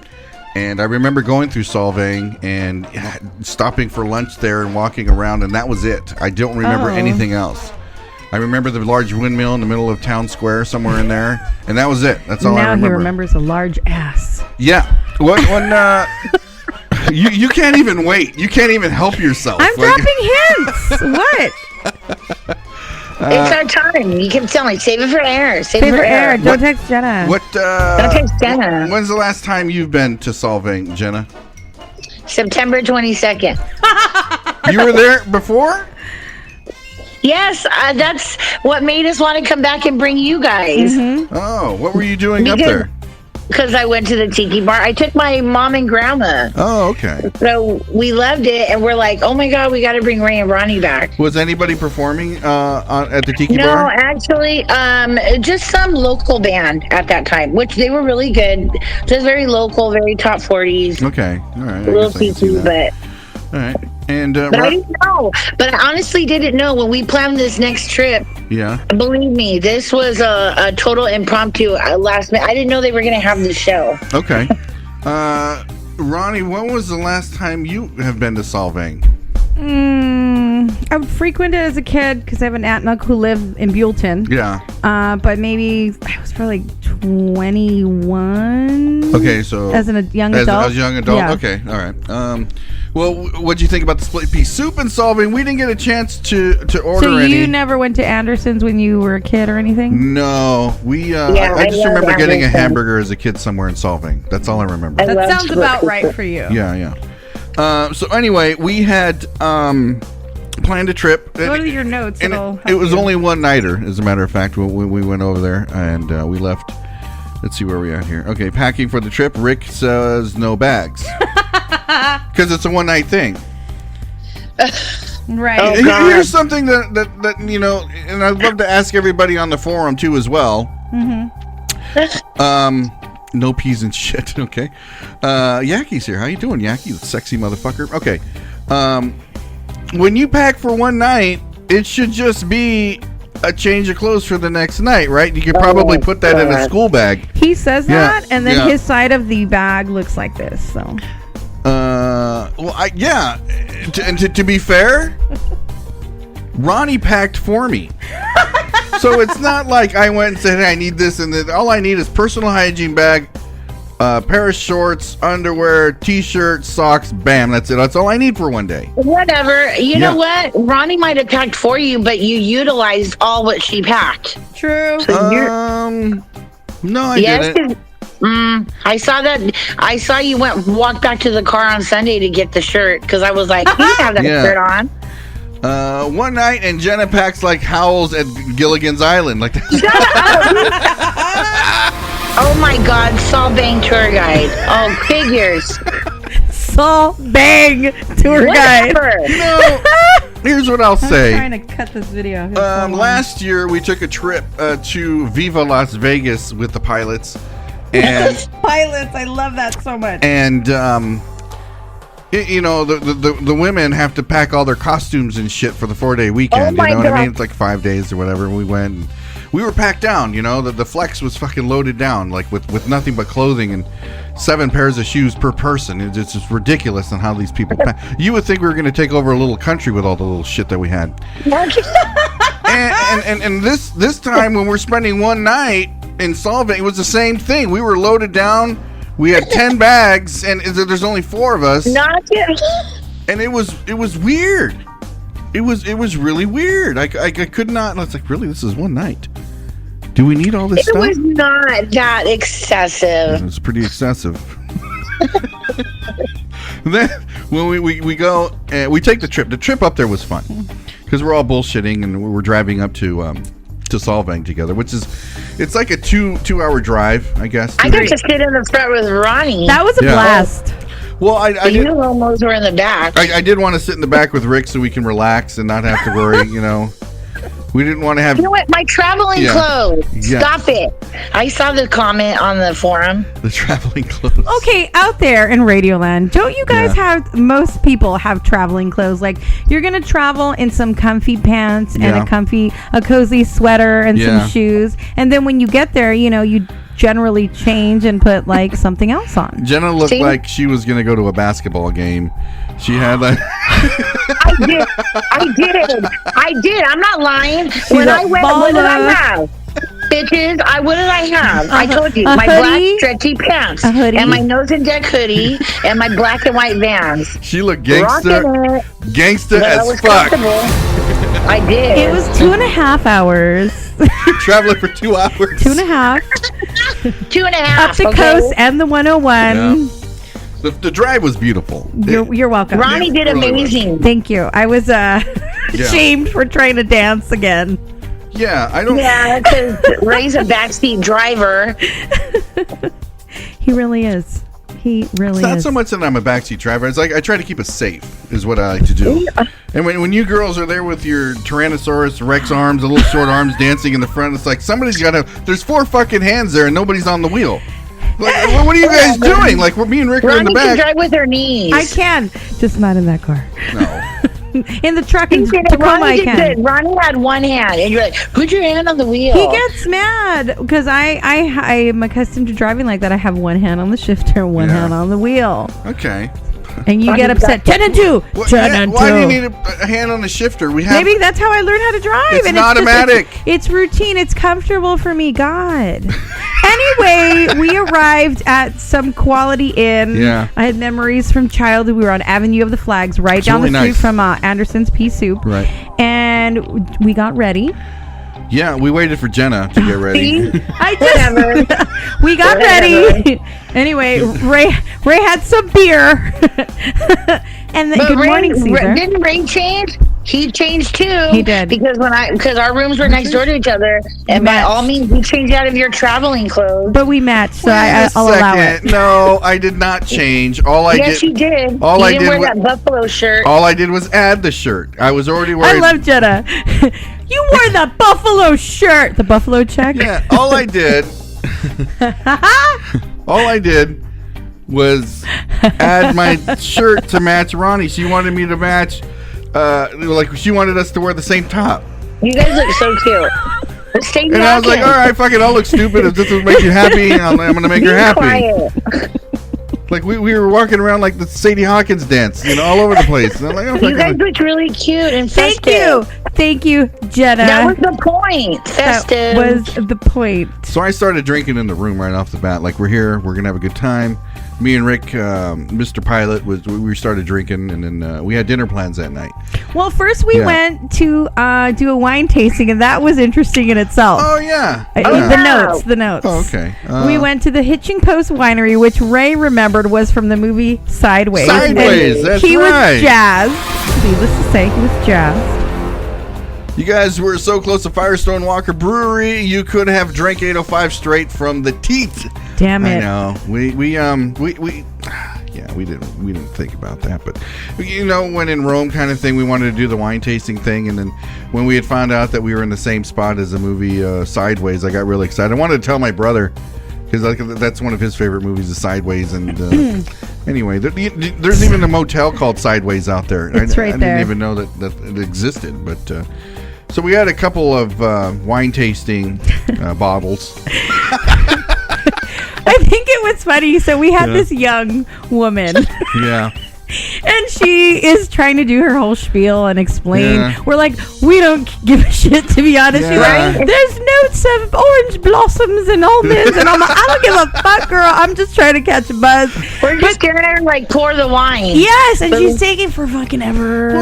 And I remember going through Solvang and stopping for lunch there and walking around, and that was it. I don't remember anything else. I remember the large windmill in the middle of town square somewhere in there, and that was it. That's all I Now remember. he remembers a large ass. Yeah. When you can't even wait. You can't even help yourself. I'm dropping hints. What? It's our time. You keep telling me, save it for air. Save it Favorite for air. air. Don't text Jenna. Don't text Jenna. When's the last time you've been to Solvang, Jenna? September 22nd. You were there before? Yes, that's what made us want to come back and bring you guys. Oh, what were you doing up there? Because I went to the tiki bar. I took my mom and grandma. Oh, okay. So we loved it, and we're like, oh my God, we got to bring Ray and Ronnie back. Was anybody performing at the tiki No, bar? actually, just some local band at that time, which they were really good. Just very local, very top 40s. Okay, all right. A little tiki, but All right. And but I didn't know. But I honestly didn't know when we planned this next trip. yeah. Believe me, this was a total impromptu last minute. I didn't know they were going to have the show. Okay. Ronnie, when was the last time you have been to Solvang? I would frequent it as a kid because I have an aunt and uncle who live in Buellton. Yeah. But maybe I was probably like 21. Okay, so As a young adult. As a young adult. Yeah. Okay, all right. Well, what'd you think about the split pea soup and Solvang? We didn't get a chance to order So any. you never went to Anderson's when you were a kid or anything? No, we. I just love remember getting a Anderson. hamburger as a kid somewhere in Solvang. That's all I remember. I That love sounds split about pea right soup. for you. Yeah. So anyway, we had planned a trip. Go to your notes. And It'll it help was you. only one nighter, as a matter of fact, when we went over there, and we left. Let's see where we at here. Okay, packing for the trip. Rick says no bags because it's a one night thing. Right. Oh, God. Here's something that you know, and I'd love to ask everybody on the forum too as well. No peas and shit. Okay. Yaki's here. How you doing, Yaki? You sexy motherfucker. Okay. When you pack for one night, it should just be a change of clothes for the next night, right? You could probably put that in a school bag. He says Yeah, that, and then yeah. his side of the bag looks like this. So To be fair, Ronnie packed for me. So it's not like I went and said, hey, I need this and that. All I need is personal hygiene bag, pair of shorts, underwear, t-shirt, socks, bam, that's it. That's all I need for one day. Whatever. You Yeah. know what? Ronnie might have packed for you, but you utilized all what she packed. true. So you're, No, I yes, didn't. I saw that. I saw you walk back to the car on Sunday to get the shirt because I was like, you have that Yeah. shirt on. One night, and Jenna packs like howls at Gilligan's Island. Like that. Oh my God, Solvang tour guide. Oh, figures. Solvang tour guide. Whatever. You know, here's what I'll I'm say. trying to cut this video. It's so long. Last year, we took a trip to Viva Las Vegas with the pilots. And Pilots, I love that so much. And the women have to pack all their costumes and shit for the 4-day weekend. Oh my you know what I God. mean? It's like 5 days or whatever. And we went. And we were packed down. You know, the flex was fucking loaded down, like with nothing but clothing and 7 pairs of shoes per person. It's just ridiculous on how these people pack. You would think we were going to take over a little country with all the little shit that we had. and this time when we're spending one night in Solvang, it was the same thing. We were loaded down. We had 10 bags, and there's only 4 of us. Not yet. And it was weird. It was really weird. I could not. I was like, really, this is one night. Do we need all this stuff? It was not that excessive. It was pretty excessive. Then when we go, we take the trip. The trip up there was fun because we're all bullshitting and we're driving up to Solvang together, which is it's like a 2-hour drive, I guess. I got to sit in the front with Ronnie. That was a blast. Well, I You did. almost were in the back. I did want to sit in the back with Rick so we can relax and not have to worry. You know, we didn't want to have. You know what? My traveling clothes. Yeah. Stop it. I saw the comment on the forum. The traveling clothes. Okay, out there in Radioland, don't you guys have, most people have traveling clothes? Like, you're going to travel in some comfy pants and a cozy sweater and some shoes. And then when you get there, you know, you generally change and put, like, something else on. Jenna looked like she was going to go to a basketball game. She had, like... I did. I'm not lying. When I went, what did I have? Bitches, what did I have? I told you, my black stretchy pants and my nose and deck hoodie and my black and white Vans. She looked gangster as fuck. I did. It was 2.5 hours. Traveling for 2 hours. 2.5. 2.5. Up the coast and the 101. Yeah. The drive was beautiful. You're welcome. Ronnie did amazing. Thank you. I was shamed for trying to dance again. Yeah, I don't. Yeah, because Ray's a backseat driver. He really is. He really It's not is. so much that I'm a backseat driver. It's like I try to keep us safe, is what I like to do. And when you girls are there with your Tyrannosaurus Rex arms, the little short arms dancing in the front, it's like somebody's got to. There's 4 fucking hands there, and nobody's on the wheel. Like, what are you guys doing? Like, me and Rick are in the Ronnie can back. drive with her knees. I can, just not in that car. No. In the truck in Tacoma, Ronnie I did can. good. Ronnie had one hand, and you're like, put your hand on the wheel. He gets mad because I am accustomed to driving like that. I have one hand on the shifter, one hand on the wheel. Okay. And you get upset. 10 and 2. 10 and 2. Why do you need a hand on the shifter? We have. Maybe that's how I learned how to drive. It's and automatic. It's routine. It's comfortable for me. God. Anyway, we arrived at some Quality Inn. Yeah. I had memories from childhood. We were on Avenue of the Flags, right down the street from Anderson's Pea Soup. Right. And we got ready. Yeah, we waited for Jenna to get ready. We got ready. Anyway, Ray had some beer. And then, good morning, Caesar. Didn't Ray change? He changed too. He did. Because our rooms were next door to each other, and by all means, you changed out of your traveling clothes. But we matched, so Wait I'll allow it. No, I did not change. Yes, you did. You didn't wear that buffalo shirt. All I did was add the shirt. I was already wearing. I love Jenna. You wore the buffalo shirt. The buffalo check? Yeah, all I did. All I did was add my shirt to match Ronnie. She wanted me to match. Like she wanted us to wear the same top. You guys look so cute. Stay and I was like, all right, fuck it. I'll look stupid if this will make you happy. I'm going to make her happy. Quiet. Like we were walking around like the Sadie Hawkins dance, all over the place. And I'm like, oh, You guys looked really cute and festive. Thank you, Jenna. That was the point. Festive. That was the point. So I started drinking in the room right off the bat. Like, we're here, we're gonna have a good time. Me and Rick, Mr. Pilot, we started drinking, and then we had dinner plans that night. Well, first we went to do a wine tasting, and that was interesting in itself. Oh yeah, the notes. Oh, okay. We went to the Hitching Post Winery, which Ray remembered was from the movie Sideways. Sideways, that's he right. Was jazzed. Needless to say, he was jazzed. You guys were so close to Firestone Walker Brewery, you could have drank 805 straight from the teeth. Damn it! I know. We didn't think about that, but when in Rome kind of thing, we wanted to do the wine tasting thing, and then when we had found out that we were in the same spot as the movie Sideways, I got really excited. I wanted to tell my brother because that's one of his favorite movies, is Sideways, and anyway, there's even a motel called Sideways out there. It's right there. I didn't even know that it existed, but. So we had a couple of wine tasting bottles. I think it was funny. So we had this young woman. Yeah. And she is trying to do her whole spiel and explain. Yeah. We're like, we don't give a shit, to be honest. She's like, there's notes of orange blossoms and almonds. And I'm like, I don't give a fuck, girl. I'm just trying to catch a buzz. We're just hearing her pour the wine. Yes, and she's taking for fucking ever.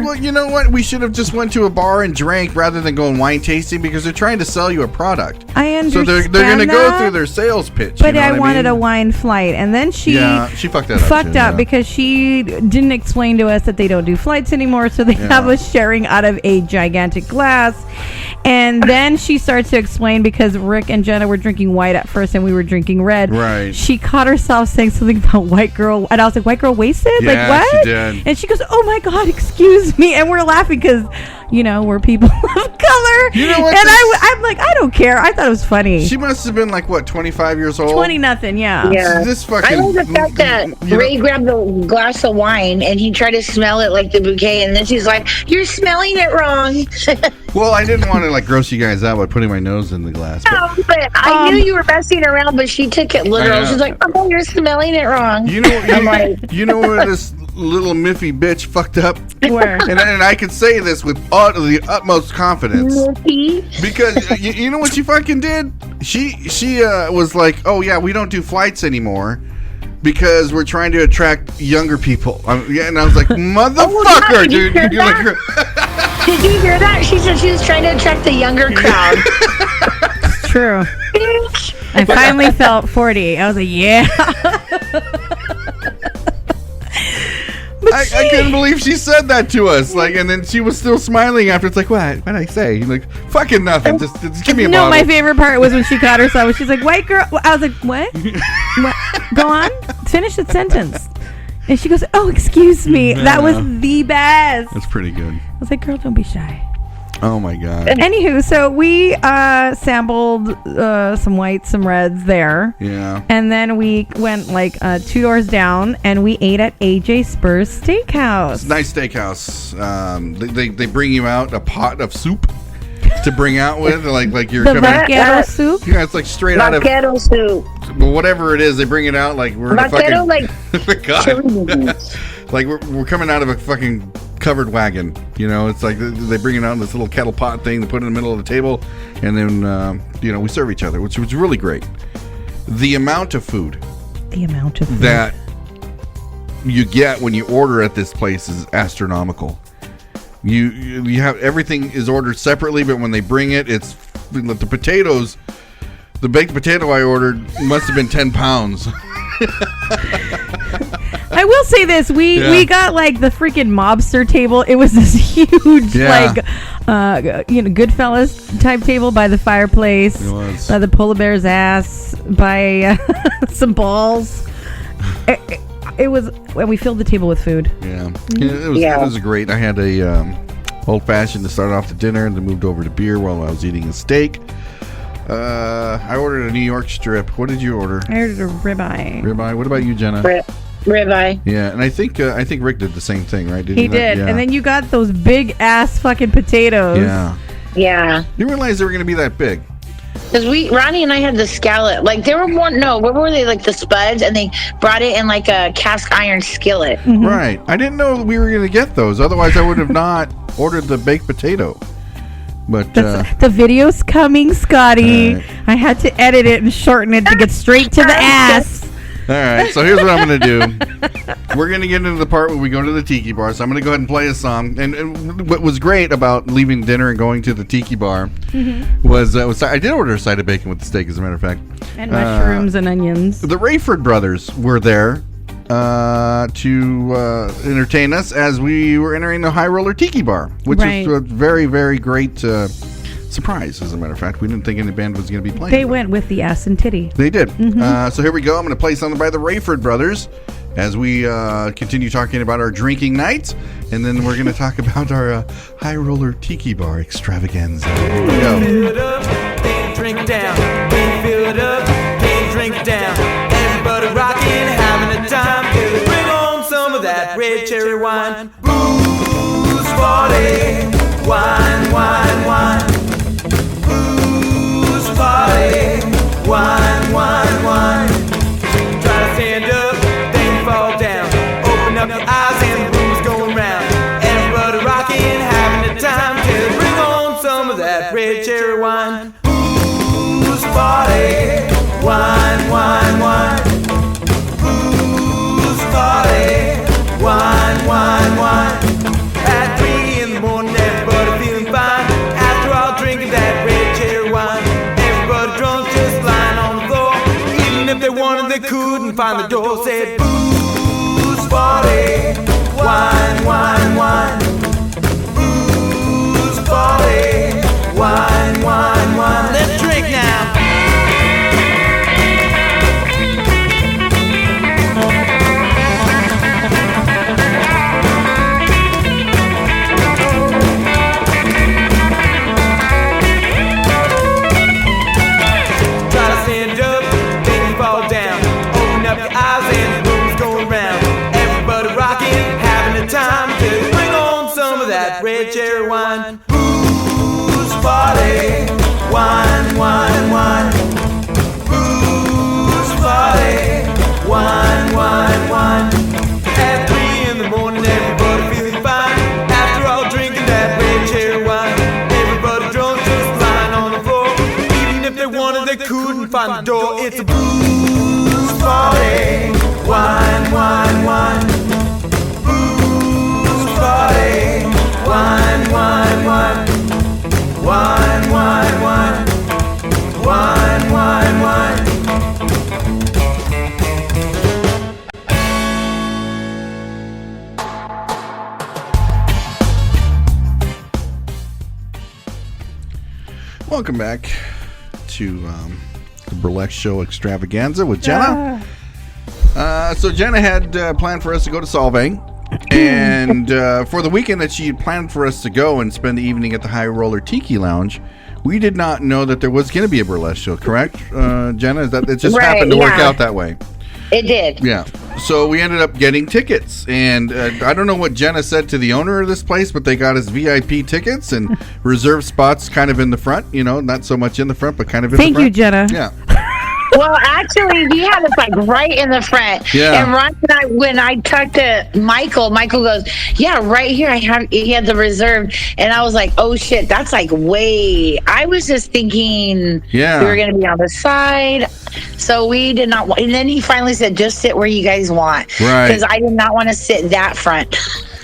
Well, you know what? We should have just went to a bar and drank rather than going wine tasting, because they're trying to sell you a product. I understand. So they're going to go through their sales pitch. But I wanted a wine flight, and then she fucked that up. Because she didn't explain to us that they don't do flights anymore, so they have us sharing out of a gigantic glass. And then she starts to explain, because Rick and Jenna were drinking white at first and we were drinking red. Right. She caught herself saying something about white girl, and I was like, white girl wasted? Yeah, like, what? She did. And she goes, oh my God, excuse me. And we're laughing because, we're people of color. You know what? And I'm like, I don't care. I thought it was funny. She must have been like, what, 25 years old? 20 nothing, yeah. This fucking, I love the fact that Ray grabbed the glass of wine and he tried to smell it like the bouquet, and then she's like, you're smelling it wrong. Well, I didn't want to gross you guys out by putting my nose in the glass. But I knew you were messing around, but she took it literal. She's like, oh, you're smelling it wrong. You know where this little miffy bitch fucked up? Where? And I can say this with the utmost confidence. Miffy? Because you know what she fucking did? She was like, oh yeah, we don't do flights anymore because we're trying to attract younger people. And I was like, motherfucker, dude. Did you hear that? She said she was trying to attract the younger crowd. It's true. I finally felt 40. I was like, yeah. I couldn't believe she said that to us. And then she was still smiling after. It's like, what did I say? Like, fucking nothing. Just give me a bottle. No, my favorite part was when she caught herself. She's like, white girl. I was like, what? What? Go on. Finish the sentence. And she goes, oh, excuse me. Yeah. That was the best. That's pretty good. I was like, girl, don't be shy. Oh my God. Anywho, so we sampled some whites, some reds there. Yeah. And then we went 2 doors down and we ate at AJ Spur's Steakhouse. It's a nice steakhouse. They bring you out a pot of soup to bring out with, like you're the coming. vaquero soup. Yeah, it's like straight out of vaquero soup. But whatever it is, they bring it out like we're vaquero, in a fucking like we're coming out of a fucking covered wagon. It's like they bring it out in this little kettle pot thing, they put it in the middle of the table, and then we serve each other, which was really great. The amount of food that you get when you order at this place is astronomical. You have everything is ordered separately, but when they bring it, it's the potatoes. The baked potato I ordered must have been 10 pounds. I will say this: we got the freaking mobster table. It was this huge Goodfellas type table by the fireplace, It was. by the polar bear's ass, by some balls. It was, and we filled the table with food. Yeah, it was great. I had a old fashioned to start off the dinner, and then moved over to beer while I was eating a steak. I ordered a New York strip. What did you order? I ordered a ribeye. Ribeye. What about you, Jenna? Ribeye. Yeah, and I think Rick did the same thing, right? He did, and then you got those big ass fucking potatoes. Yeah. Yeah. You realize they were going to be that big? Because Ronnie and I had the scallop. Like, there were more, no, what were they? Like the spuds, and they brought it in like a cast iron skillet. Mm-hmm. Right. I didn't know we were going to get those. Otherwise, I would have not ordered the baked potato. But the video's coming, Scotty. I had to edit it and shorten it to get straight to the ass. All right, so here's what I'm going to do. We're going to get into the part where we go to the tiki bar. So I'm going to go ahead and play a song. And what was great about leaving dinner and going to the tiki bar was I did order a side of bacon with the steak, as a matter of fact. And mushrooms and onions. The Rayford brothers were there to entertain us as we were entering the High Roller Tiki Bar, which was a very, very great surprise, as a matter of fact. We didn't think any band was going to be playing. They went with the ass and titty. They did. So here we go. I'm going to play something by the Rayford brothers as we continue talking about our drinking night, and then we're going to talk about our High Roller Tiki Bar extravaganza. Here we go. Fill it up, then drink it down. Then fill it up, then drink it down. Everybody rocking, having a time. Till they bring on some of that red cherry wine. Booze party, wine, wine, wine. Booze party, wine, wine, wine. Try to stand up, then fall down. Open up your eyes and the room's going round. Everybody rocking, having a time. Till they bring on some of that red cherry wine. Booze party, wine, wine, wine. Booze party, wine, wine, wine. At 3 in the morning, everybody feeling fine. After all drinking that red cherry wine, everybody drunk, just lying on the floor. Even if they wanted, they couldn't find the door. Said booze party, wine, wine, wine. Booze party, wine, wine, wine. Let's drink now. Red cherry wine, booze party, wine, wine, wine. Booze party, wine, wine, wine. At 3 in the morning, everybody feeling fine. After all drinking that red cherry wine, everybody drunk, just lying on the floor. Even if they wanted, they couldn't find the door. It's a booze party, wine, wine, wine. Booze party, wine, wine, wine. Wine, wine, wine. Wine, wine, wine. Welcome back to the Burlesque Show Extravaganza with Jenna. So Jenna had planned for us to go to Solvang. And for the weekend that she had planned for us to go and spend the evening at the High Roller Tiki Lounge, we did not know that there was going to be a burlesque show, correct, Jenna? Is that it just happened to work out that way? It did. Yeah. So we ended up getting tickets. And I don't know what Jenna said to the owner of this place, but they got us VIP tickets and reserved spots kind of in the front. You know, not so much in the front, but kind of in the front. Thank you, Jenna. Yeah. Well, actually, we had us like right in the front. Yeah. And Ron and I, when I talked to Michael goes, "Yeah, right here. He had the reserved." And I was like, "Oh shit, that's like way." I was just thinking, we were going to be on the side, so we did not want. And then he finally said, "Just sit where you guys want," right? Because I did not want to sit that front.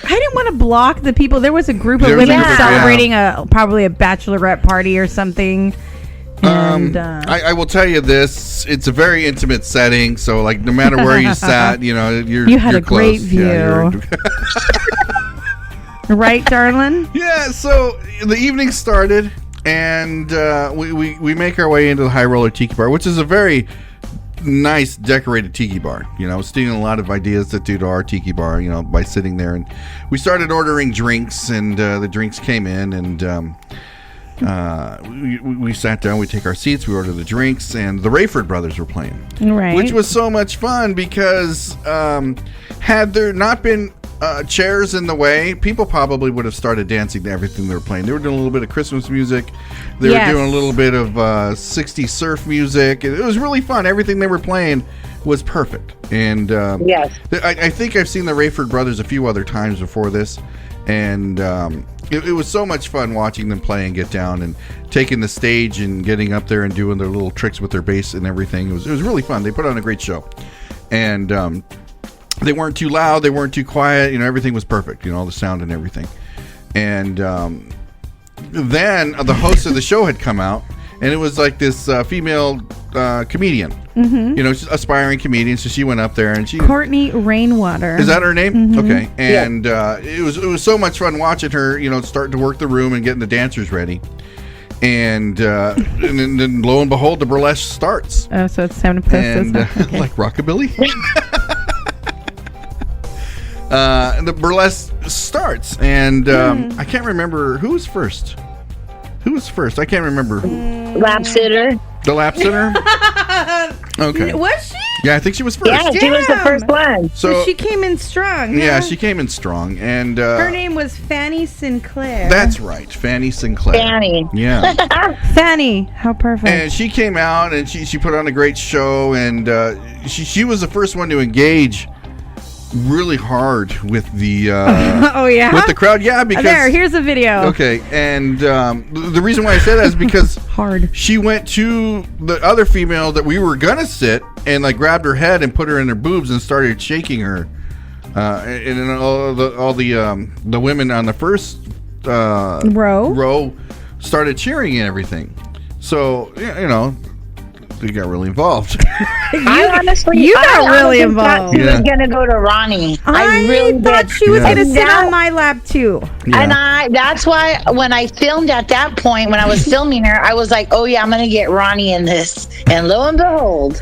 I didn't want to block the people. There was a group of women celebrating probably a bachelorette party or something. And, I will tell you this: it's a very intimate setting. So, like, no matter where you sat, you know, you had a close. Great view, right, darling? Yeah. So the evening started, and we make our way into the High Roller Tiki Bar, which is a very nice decorated tiki bar. You know, stealing a lot of ideas that do to our tiki bar. You know, by sitting there, and we started ordering drinks, and the drinks came in, and. We sat down, we take our seats, we ordered the drinks, and the Rayford brothers were playing. Right. Which was so much fun because had there not been chairs in the way, people probably would have started dancing to everything they were playing. They were doing a little bit of Christmas music. They were doing a little bit of 60s surf music. It was really fun. Everything they were playing was perfect. And I think I've seen the Rayford brothers a few other times before this. And it was so much fun watching them play and get down and taking the stage and getting up there and doing their little tricks with their bass and everything. It was really fun. They put on a great show. And they weren't too loud. They weren't too quiet. You know, everything was perfect. You know, all the sound and everything. And then the host of the show had come out. And it was like this female comedian. Mm-hmm. You know, she's aspiring comedian. So she went up there and she... Courtney Rainwater. Is that her name? Mm-hmm. Okay. And it was so much fun watching her, you know, starting to work the room and getting the dancers ready. And then lo and behold, the burlesque starts. Oh, so it's time to post this. Okay. Like Rockabilly. And the burlesque starts. And I can't remember who was first. I can't remember. Lap sitter. The lap sitter? Okay. Was she? Yeah, I think she was first. Yeah, she was the first one. So she came in strong. Yeah, she came in strong. And her name was Fanny Sinclair. That's right, Fanny Sinclair. Fanny. Yeah. Fanny, how perfect. And she came out and she put on a great show. And she was the first one to engage really hard with the with the crowd. Yeah, because here's a video. Okay, and the reason why I said that is because she went to the other female that we were gonna sit and like grabbed her head and put her in her boobs and started shaking her, and then all the women on the first row started cheering and everything. So you know, they got really involved. You got really involved. She was gonna go to Ronnie. I really thought she was gonna sit on my lap too. Yeah. And that's why when I filmed at that point, when I was filming her, I was like, oh yeah, I'm gonna get Ronnie in this. And lo and behold,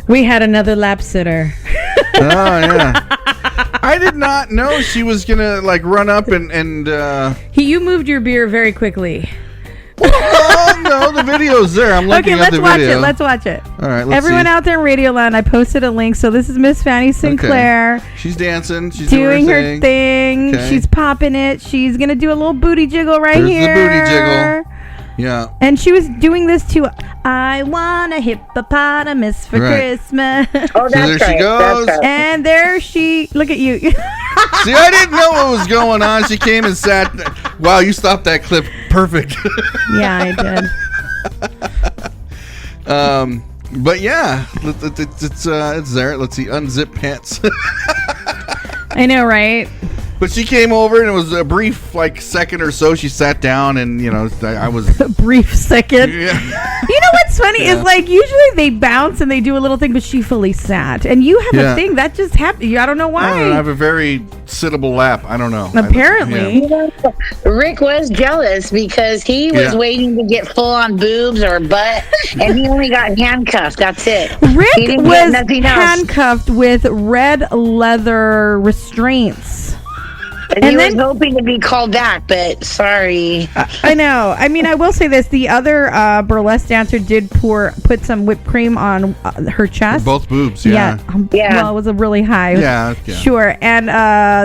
we had another lap sitter. Oh yeah. I did not know she was gonna like run up and you moved your beer very quickly. Oh no, the video's there. I'm looking at the video. Let's watch it. All right, everyone out there in Radio Land, I posted a link. So this is Miss Fanny Sinclair. Okay. She's dancing. She's doing her thing. Okay. She's popping it. She's gonna do a little booty jiggle There's here. The booty jiggle. Yeah. And she was doing this to I want a hippopotamus for Christmas. Oh, that's so there she goes. And there she, look at you. See, I didn't know what was going on. She came and sat. Wow, you stopped that clip perfect. Yeah, I did. But yeah, it's there. Let's see, unzip pants. I know, right? But she came over and it was a brief like second or so. She sat down and you know I was a brief second. Yeah. You know what's funny is like usually they bounce and they do a little thing, but she fully sat. And you have a thing that just happened. I don't know why. I have a very sittable lap. I don't know. Apparently, Rick was jealous because he was waiting to get full on boobs or butt, and he only got handcuffed. That's it. Rick was handcuffed with red leather restraints. And he was hoping to be called back, but sorry. I know. I mean, I will say this. The other burlesque dancer did put some whipped cream on her chest. Both boobs, yeah. Well, it was a really high. Yeah. Sure. And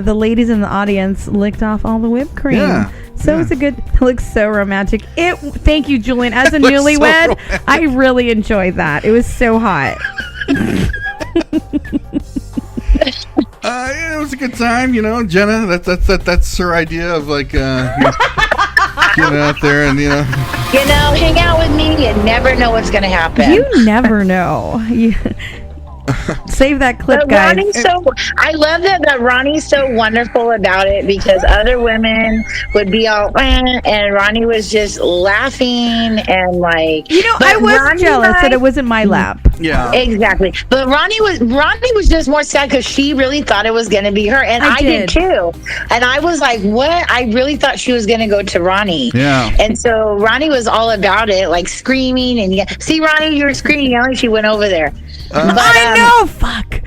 the ladies in the audience licked off all the whipped cream. Yeah. So it was it looks so romantic. Thank you, Julian. As a newlywed, I really enjoyed that. It was so hot. It was a good time, you know, Jenna. That's her idea of like getting out there and hang out with me. You never know what's gonna happen. You never know. Save that clip, guys. I love that Ronnie's so wonderful about it because other women would be all, and Ronnie was just laughing and like. I was jealous that it wasn't my lap. Yeah, exactly. But Ronnie was just more sad because she really thought it was going to be her, and I did too. And I was like, "What?" I really thought she was going to go to Ronnie. Yeah. And so Ronnie was all about it, like screaming and see, Ronnie, you were screaming, yelling. She went over there. I know, fuck.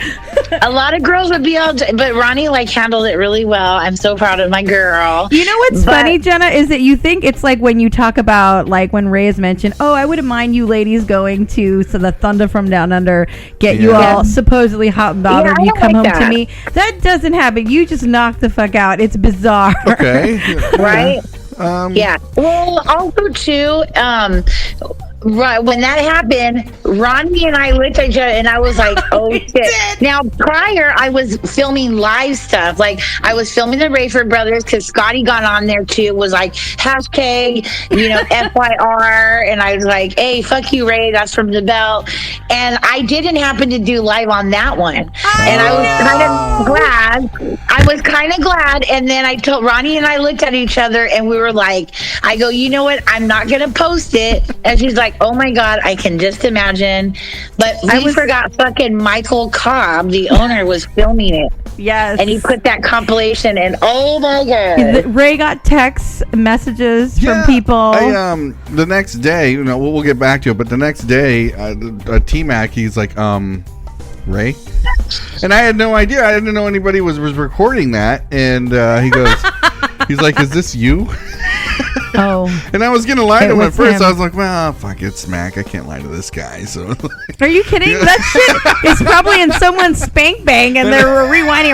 A lot of girls would be all, but Ronnie like handled it really well. I'm so proud of my girl. You know what's funny, Jenna, is that you think it's like when you talk about like when Ray has mentioned, oh, I wouldn't mind you ladies going to the Thunder from Down Under, get you all supposedly hot and bothered, you come home to me. That doesn't happen. You just knock the fuck out. It's bizarre. Okay. Right? Yeah. Well, also too, right when that happened, Ronnie and I looked at each other and I was like, oh shit. Now prior I was filming live stuff. Like I was filming the Rayford brothers because Scotty got on there too. It was like hashtag, FYR, and I was like, hey, fuck you, Ray, that's from the belt. And I didn't happen to do live on that one. And I was kind of glad. And then I told Ronnie and I looked at each other and we were like, I go, you know what? I'm not gonna post it. And she's like, oh my God, I can just imagine. But we forgot fucking Michael Cobb, the owner, was filming it. Yes. And he put that compilation and oh my God. Ray got texts, messages from people. The next day, we'll get back to it, but the next day, T-Mac, he's like, Ray? And I had no idea. I didn't know anybody was recording that. And he goes, he's like, is this you? Oh. And I was going to lie to him at first. I was like, well, fuck it, Smack. I can't lie to this guy. So, are you kidding? That shit is probably in someone's spank bang and they're rewinding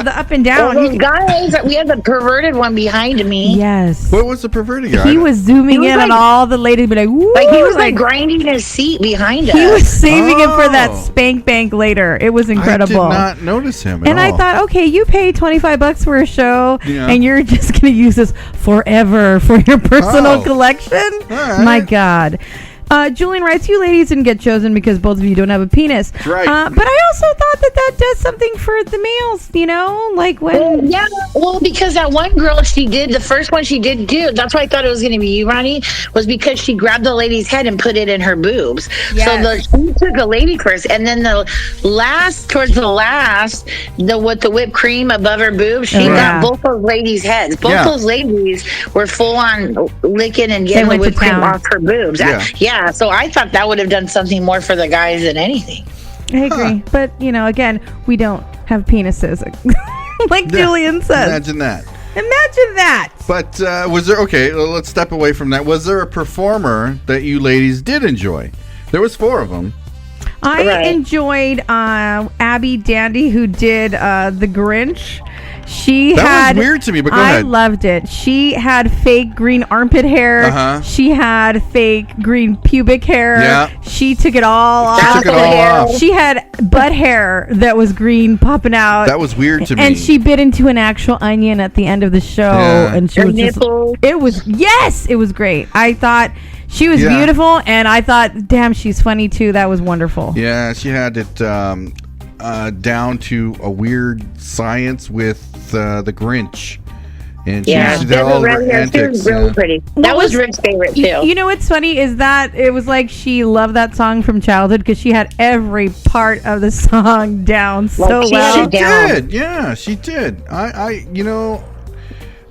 the up and down. Well, those guys, we had the perverted one behind me. Yes. What was the perverted guy? He was zooming in on all the ladies, be like, woo. Like he was like grinding his seat behind us. He was saving it for that spank bank later. It was incredible. I did not notice him at all. And I thought, okay, you pay $25 for a show and you're just going to use this forever for your personal collection. Right. My God. Julian writes, you ladies didn't get chosen because both of you don't have a penis. That's right. But I also thought that does something for the males, like when... Well, because that one girl, the first one she did do, that's why I thought it was going to be you, Ronnie, was because she grabbed the lady's head and put it in her boobs. Yes. So she took a lady first, and then towards the last, with the whipped cream above her boobs, she got both those ladies' heads. Both those ladies were full on licking and getting the whipped cream off her boobs. Yeah. So I thought that would have done something more for the guys than anything. I agree. But, again, we don't have penises. Like Julian says. Imagine that. Imagine that. But was there, let's step away from that. Was there a performer that you ladies did enjoy? There was 4 of them. I enjoyed Abby Dandy, who did The Grinch. That was weird to me, but go ahead. I loved it. She had fake green armpit hair. Uh-huh. She had fake green pubic hair. Yeah. She took it all off. She took it all off. She had butt hair that was green popping out. That was weird to me. And she bit into an actual onion at the end of the show. Yeah. And she was it was great. I thought she was beautiful, and I thought, damn, she's funny too. That was wonderful. Yeah, she had it down to a weird science with the Grinch. And she did all her antics. She was really pretty. That was Rick's favorite too. You know what's funny is that it was like she loved that song from childhood because she had every part of the song down so well. She did. Yeah, she did. I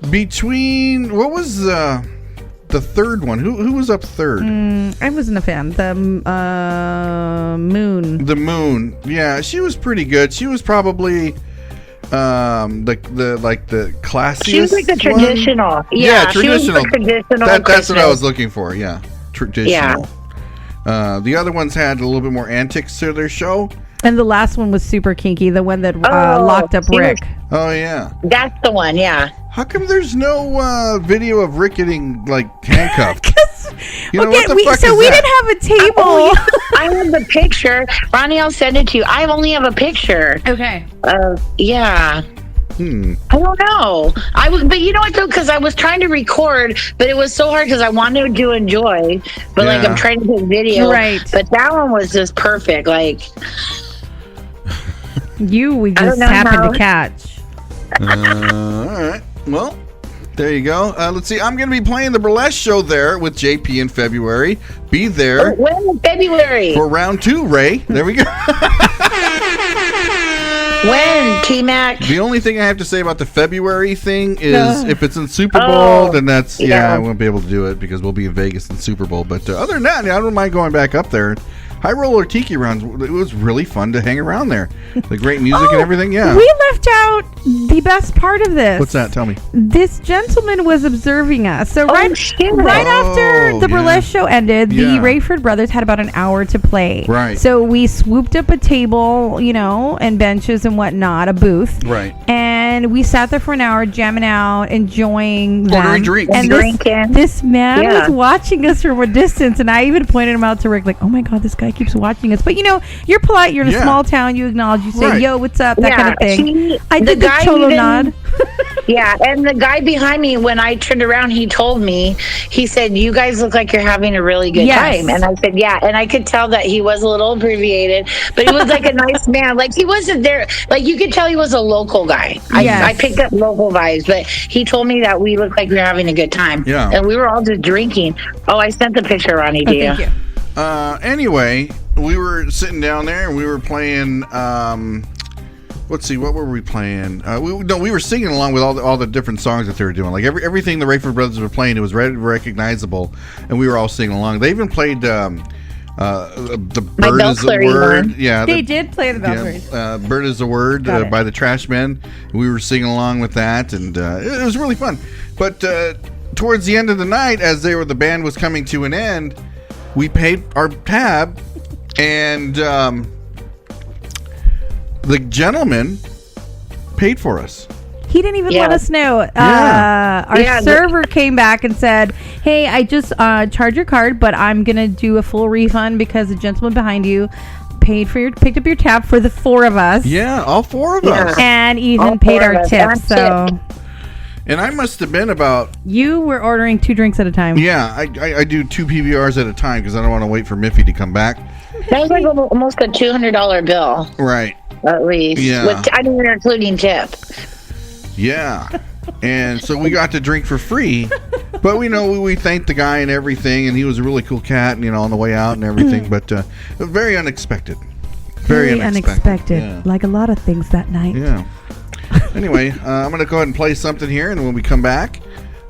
between what was the third one? Who was up third? I wasn't a fan. The Moon. The Moon. Yeah, she was pretty good. She was probably the classiest. She was like the traditional. One. Yeah, traditional. She was the traditional. That's what I was looking for. Yeah, traditional. Yeah. The other ones had a little bit more antics to their show. And the last one was super kinky. The one that locked up Rick. Oh yeah. That's the one. Yeah. How come there's no video of Rick getting handcuffed? We didn't have a table. I have the picture. Ronnie, I'll send it to you. I only have a picture. Okay. Yeah. I don't know. But you know what though? Because I was trying to record, but it was so hard because I wanted to enjoy. But I'm trying to take video. Right. But that one was just perfect. We just happened to catch. All right. Well, there you go. Let's see. I'm going to be playing the burlesque show there with JP in February. Be there. When in February? For round 2, Ray. There we go. When, T-Mac? The only thing I have to say about the February thing is if it's in Super Bowl, then I won't be able to do it because we'll be in Vegas in Super Bowl. But other than that, I don't mind going back up there. High Roller Tiki Rounds. It was really fun to hang around there. The great music and everything. Yeah. We left out the best part of this. What's that? Tell me. This gentleman was observing us. So right after the burlesque show ended, the Rayford brothers had about an hour to play. Right. So we swooped up a table, and benches and whatnot, a booth. Right. And we sat there for an hour, jamming out, enjoying them. Ordering drinks. And drinking. This man was watching us from a distance, and I even pointed him out to Rick, like, oh my God, this guy keeps watching us. But you're polite, you're in a small town, you acknowledge, you say, yo, what's up, that kind of thing. I did the cholo nod. Yeah, and the guy behind me, when I turned around, he told me, he said, you guys look like you're having a really good time. And I said, yeah. And I could tell that he was a little abbreviated, but he was like a nice man. Like, he wasn't there. Like, you could tell he was a local guy. I picked up local vibes, but he told me that we looked like we were having a good time. Yeah. And we were all just drinking. Oh, I sent the picture, Ronnie, to you. Thank you. Anyway, we were sitting down there and we were playing, let's see, what were we playing? We were singing along with all the different songs that they were doing. Like everything the Rayford brothers were playing, it was recognizable, and we were all singing along. They even played the Bird is the Word. Yeah, they did play the Belfries. Bird is the Word by the Trashmen. We were singing along with that, and it was really fun. But towards the end of the night, as the band was coming to an end, we paid our tab, and the gentleman paid for us. He didn't even let us know. Our server came back and said, hey, I just charged your card, but I'm going to do a full refund because the gentleman behind you picked up your tab for the four of us. Yeah, all four of us. And even paid our tips. So... And I must have been about... You were ordering 2 drinks at a time. Yeah, I do 2 PBRs at a time because I don't want to wait for Miffy to come back. That was like almost a $200 bill. Right. At least. Yeah. I didn't even including tip. Yeah. And so we got to drink for free. But we thanked the guy and everything, and he was a really cool cat, on the way out and everything. But very unexpected. Very unexpected. Yeah. Like a lot of things that night. Yeah. Anyway, I'm going to go ahead and play something here, and when we come back,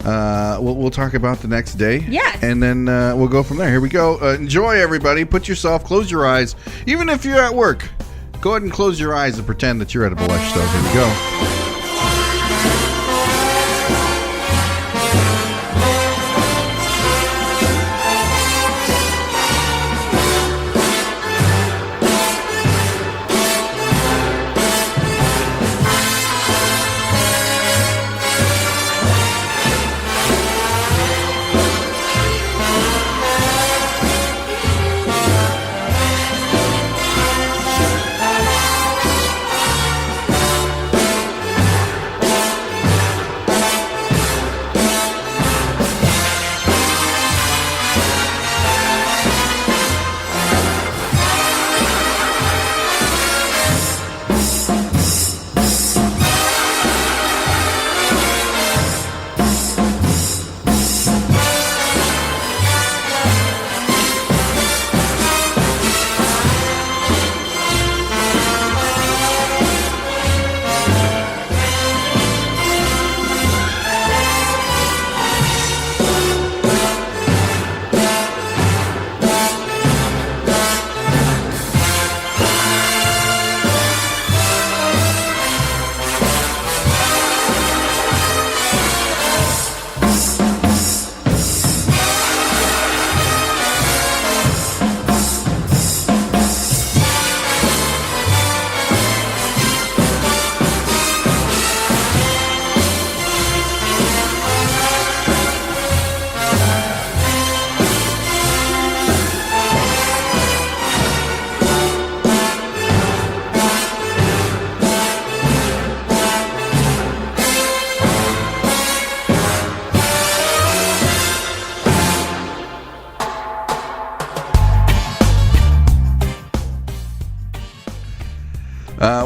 we'll talk about the next day. Yes. And then we'll go from there. Here we go. Enjoy, everybody. Close your eyes. Even if you're at work, go ahead and close your eyes and pretend that you're at a burlesque show. Here we go.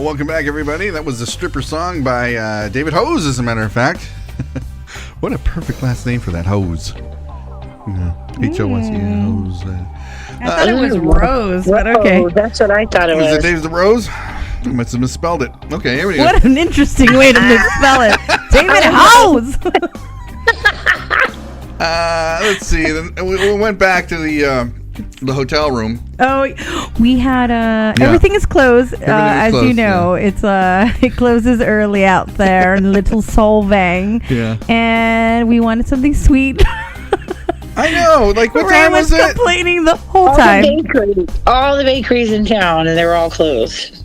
Welcome back, everybody. That was the stripper song by David Hose, as a matter of fact. What a perfect last name for that, Hose. H-O-S-E, Hose. I thought it was Rose, but okay. That's what I thought it was. Is it Dave's the Rose? I must have misspelled it. Okay, here we go. What an interesting way to misspell it. David Hose! Let's see. Then we went back to the The hotel room. Oh, we had everything is closed. As you know, it's it closes early out there in little Solvang. Yeah. And we wanted something sweet. I know. Like, what Ray time was it? Complaining the whole time. All the bakeries in town, and they were all closed.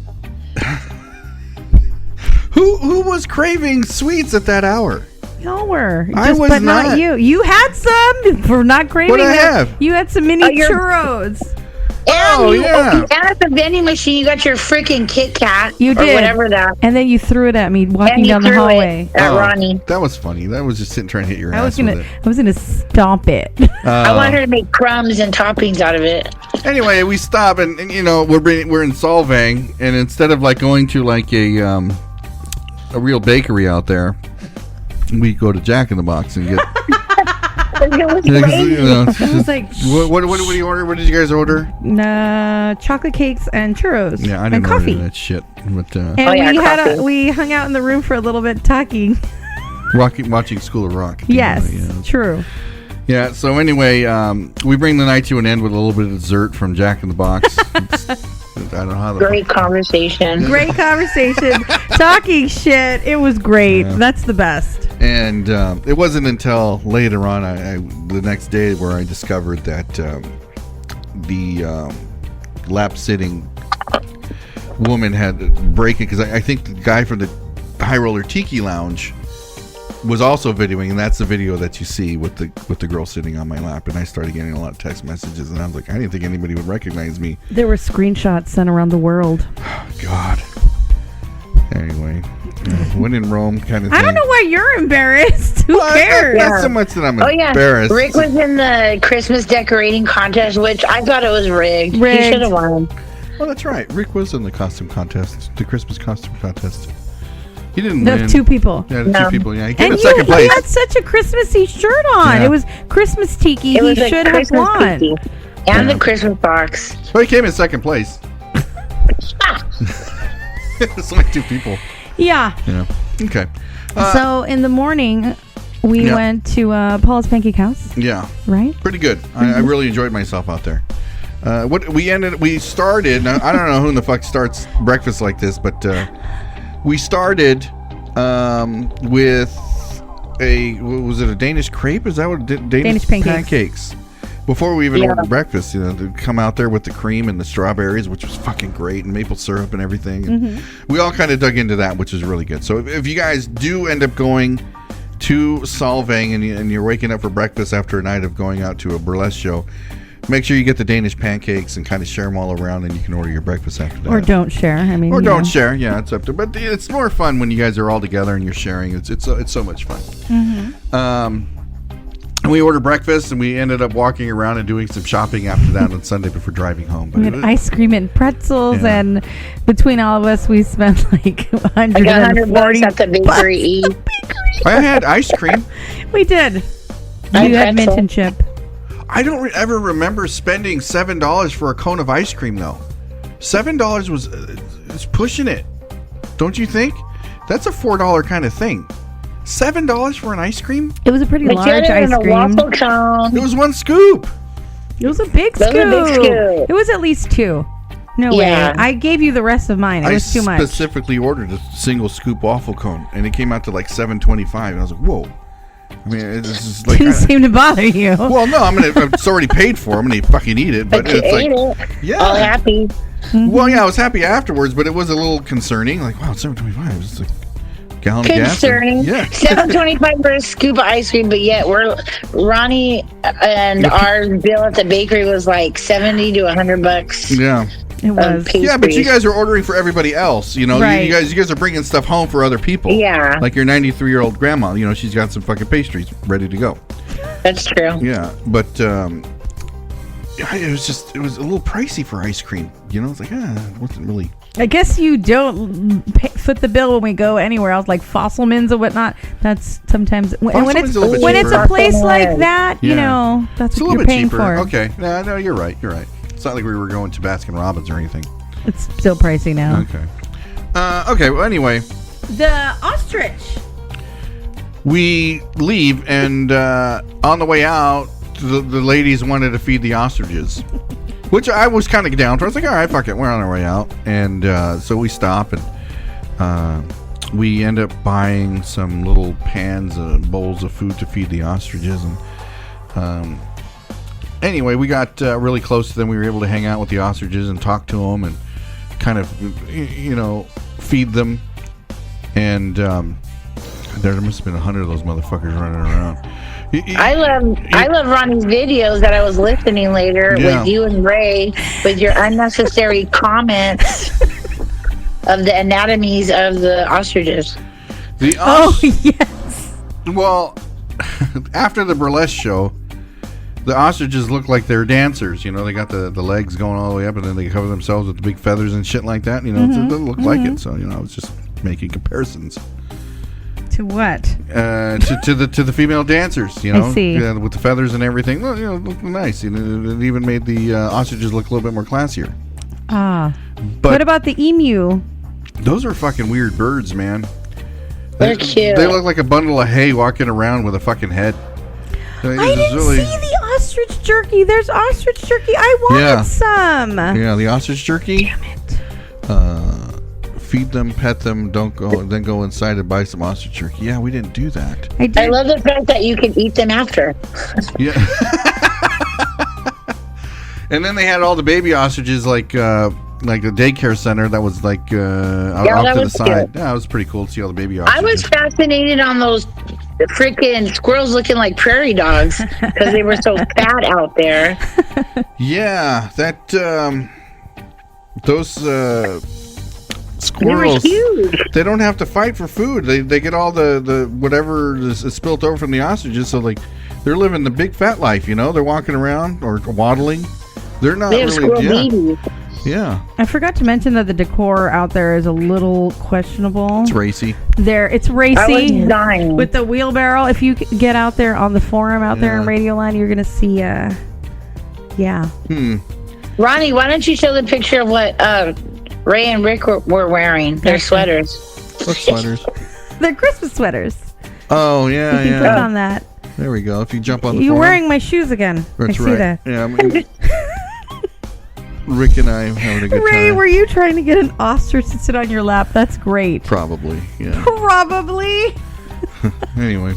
Who was craving sweets at that hour? Y'all were. I was but not you. You had some for not craving. What did I have? You had some mini churros. And and at the vending machine, you got your freaking Kit Kat. You did. Or whatever that. And then you threw it at me walking down the hallway. At Ronnie. That was funny. That was just trying to hit your ass with it. I was gonna stomp it. I want her to make crumbs and toppings out of it. Anyway, we stop and we're in Solvang, and instead of like going to like a real bakery out there, we go to Jack in the Box and get. I was like, what do you order? What did you guys order? Chocolate cakes and churros. Yeah, I didn't and order coffee. that shit. But, and we hung out in the room for a little bit talking. Watching School of Rock. Yes, true. Yeah, so anyway, we bring the night to an end with a little bit of dessert from Jack in the Box. I don't know how Great conversation. Great conversation. Talking shit. It was great. Yeah. That's the best. And it wasn't until later on, the next day, where I discovered that the lap-sitting woman had breaking, because I think the guy from the High Roller Tiki Lounge was also videoing, and that's the video that you see with the girl sitting on my lap. And I started getting a lot of text messages, and I was like, I didn't think anybody would recognize me. There were screenshots sent around the world. Oh, God. Anyway, when in Rome kind of thing. I don't know why you're embarrassed. Who cares? Not so much that I'm embarrassed. Rick was in the Christmas decorating contest, which I thought it was rigged. He should have won. Well, that's right. Rick was in the costume contest, the Christmas costume contest. He didn't win. There's two people. Yeah, two people. Yeah, he came in second place. You had such a Christmassy shirt on. Yeah. It was Christmas tiki. He should have won. Tiki. And the Christmas box. Well, he came in second place. It's only two people. Yeah. Okay. So in the morning, we went to Paula's Pancake House. Yeah. Right? Pretty good. I really enjoyed myself out there. We started, now, I don't know who in the fuck starts breakfast like this, but we started with was it a Danish crepe? Is that what Danish pancakes? Before we even ordered breakfast, to come out there with the cream and the strawberries, which was fucking great, and maple syrup and everything. And we all kind of dug into that, which was really good. So if you guys do end up going to Solvang and you're waking up for breakfast after a night of going out to a burlesque show, make sure you get the Danish pancakes and kind of share them all around, and you can order your breakfast after that. Or don't share. Or don't share. Yeah, it's up to. But it's more fun when you guys are all together and you're sharing. It's so much fun. And we ordered breakfast, and we ended up walking around and doing some shopping after that on Sunday before driving home. But we had ice cream and pretzels, and between all of us, we spent like $140 at the bakery. I had ice cream. We did. You had mint and chip. I don't ever remember spending $7 for a cone of ice cream, though. $7 was pushing it. Don't you think? That's a $4 kind of thing. $7 for an ice cream? It was a pretty large ice cream. Waffle cone. It was one scoop. It was a big scoop. It was at least two. No way. I gave you the rest of mine. It was too much. I specifically ordered a single scoop waffle cone, and it came out to like $7.25, and I was like, whoa. I mean, it's just like, didn't seem to bother you. Well, no, it's already paid for. I'm gonna fucking eat it, but it's like, yeah, all happy. Well, yeah, I was happy afterwards, but it was a little concerning. Like, wow, it's $7.25. It's like a gallon of gas. Concerning. $7.25 for a scoop of ice cream, but yet Ronnie and our bill at the bakery was like $70 to $100. Yeah. It was. Yeah, but you guys are ordering for everybody else. You know, right. you guys are bringing stuff home for other people. Yeah. Like your 93-year-old grandma. You know, she's got some fucking pastries ready to go. That's true. Yeah, but it was a little pricey for ice cream. You know, it's like, it wasn't really. I guess you don't foot the bill when we go anywhere else, like Fossilman's or whatnot. That's sometimes when it's a place like that, you know, that's what you're paying for. Okay, no, you're right. It's not like we were going to Baskin Robbins or anything. It's still pricey now. Okay. Okay. Well, anyway, the ostrich. We leave, and on the way out the ladies wanted to feed the ostriches, which I was kind of down for. I was like, all right, fuck it, we're on our way out, and so we stop and we end up buying some little pans and bowls of food to feed the ostriches, and anyway, we got really close to them. We were able to hang out with the ostriches and talk to them and kind of, feed them. And there must have been 100 of those motherfuckers running around. I love Ronnie's videos that I was listening later with you and Ray with your unnecessary comments of the anatomies of the ostriches. Yes. Well, after the burlesque show, the ostriches look like they're dancers. They got the legs going all the way up, and then they cover themselves with the big feathers and shit like that. It doesn't look like it. So I was just making comparisons. To what? To the female dancers. I see. With the feathers and everything. Well, look nice. It even made the ostriches look a little bit more classier. But what about the emu? Those are fucking weird birds, man. They're cute. They look like a bundle of hay walking around with a fucking head. I didn't see the ostrich jerky. There's ostrich jerky. I wanted some. Yeah, the ostrich jerky. Damn it. Feed them, pet them, then go inside and buy some ostrich jerky. Yeah, we didn't do that. I love the fact that you can eat them after. Yeah. And then they had all the baby ostriches like the daycare center that was like off to the side. Yeah, it was pretty cool to see all the baby ostriches. I was fascinated on those freaking squirrels looking like prairie dogs because they were so fat out there. Yeah, that those squirrels, they don't have to fight for food. They get all the whatever is spilt over from the ostriches, so like they're living the big fat life. They're walking around or waddling. They're not really. Yeah. I forgot to mention that the decor out there is a little questionable. It's racy. It's racy. I was dying. With the wheelbarrow. If you get out there on the forum out there in Radioland, you're gonna see. Ronnie, why don't you show the picture of what Ray and Rick were wearing? Their sweaters. What sweaters? They're Christmas sweaters. Oh yeah, you can put on that. There we go. If you jump on the You're forum. wearing my shoes again. That's I right. see that. Yeah. Rick and I having a good Ray, time. were you trying to get an ostrich to sit on your lap? That's great. Probably, yeah. Probably. Anyway.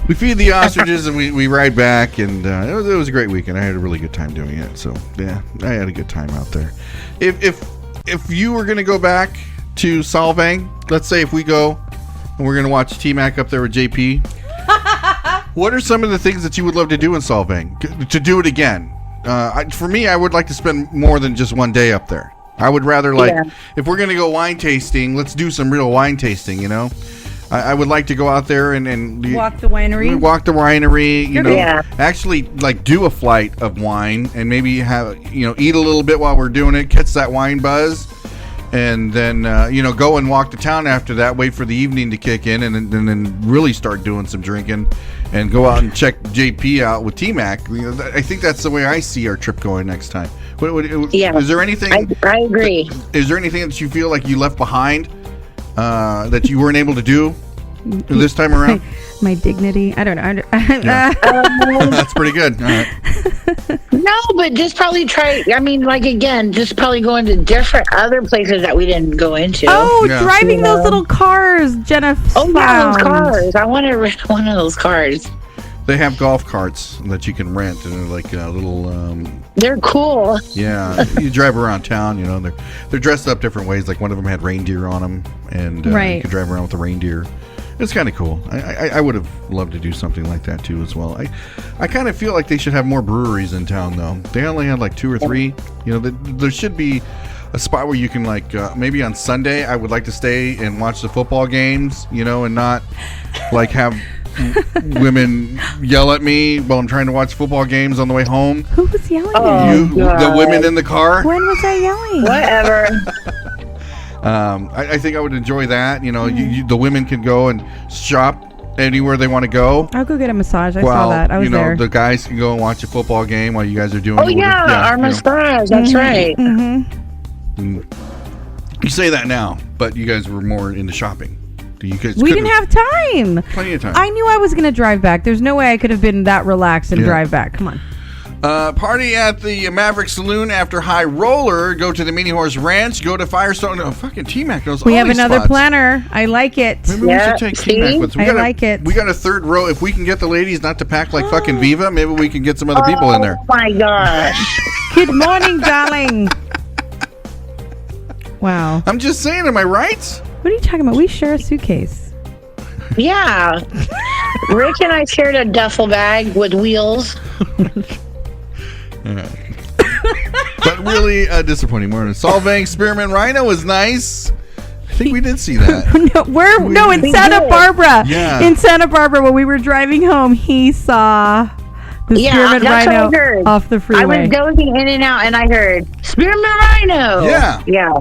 We feed the ostriches and we ride back, and it was a great weekend. I had a really good time doing it. So, yeah, I had a good time out there. If you were going to go back to Solvang, let's say if we go and we're going to watch T-Mac up there with JP, what are some of the things that you would love to do in Solvang? To do it again? For me, I would like to spend more than just one day up there. I would rather if we're going to go wine tasting, let's do some real wine tasting, I would like to go out there and walk the winery. Actually do a flight of wine and maybe have, eat a little bit while we're doing it, catch that wine buzz, and then, go and walk to town after that, wait for the evening to kick in, and then really start doing some drinking and go out and check JP out with T-Mac. I think that's the way I see our trip going next time. Is there anything? I agree. Is there anything that you feel like you left behind that you weren't able to do this time around? My dignity. I don't know. That's pretty good. All right. No, but just probably try. I mean, just probably going to different other places that we didn't go into. Oh, driving those little cars, Jenna. Oh, yeah, those cars. I want to rent one of those cars. They have golf carts that you can rent, and they're like little. They're cool. Yeah, you drive around town. They're dressed up different ways. Like one of them had reindeer on them, and you can drive around with the reindeer. It's kind of cool. I would have loved to do something like that too as well. I kind of feel like they should have more breweries in town though. They only had like 2 or 3. There should be a spot where you can maybe on Sunday I would like to stay and watch the football games, and not have women yell at me while I'm trying to watch football games on the way home. Who was yelling at you? The women in the car. When was I yelling? Whatever. I think I would enjoy that. The women can go and shop anywhere they want to go. I'll go get a massage. I saw that. I was there. The guys can go and watch a football game while you guys are doing. Oh our massage. That's right. Mm-hmm. You say that now, but you guys were more into shopping. You guys we didn't have time. Plenty of time. I knew I was going to drive back. There's no way I could have been that relaxed and drive back. Come on. Party at the Maverick Saloon after High Roller. Go to the Mini Horse Ranch. Go to Firestone. Oh, fucking T-Mac knows We all have these another spots. planner. I like it. Maybe we should take T-Mac with us. I like it. We got a third row. If we can get the ladies not to pack like fucking Viva, maybe we can get some other people in there. Oh my gosh. Good morning, darling. Wow. I'm just saying, am I right? What are you talking about? We share a suitcase. Yeah. Rick and I shared a duffel bag with wheels. But really disappointing morning. Solvang Spearmint Rhino was nice. I think we did see that. in Santa Barbara. Yeah. In Santa Barbara, when we were driving home, he saw the Spearmint Rhino off the freeway. I was dozing in and out, and I heard Spearmint Rhino. Yeah. Yeah.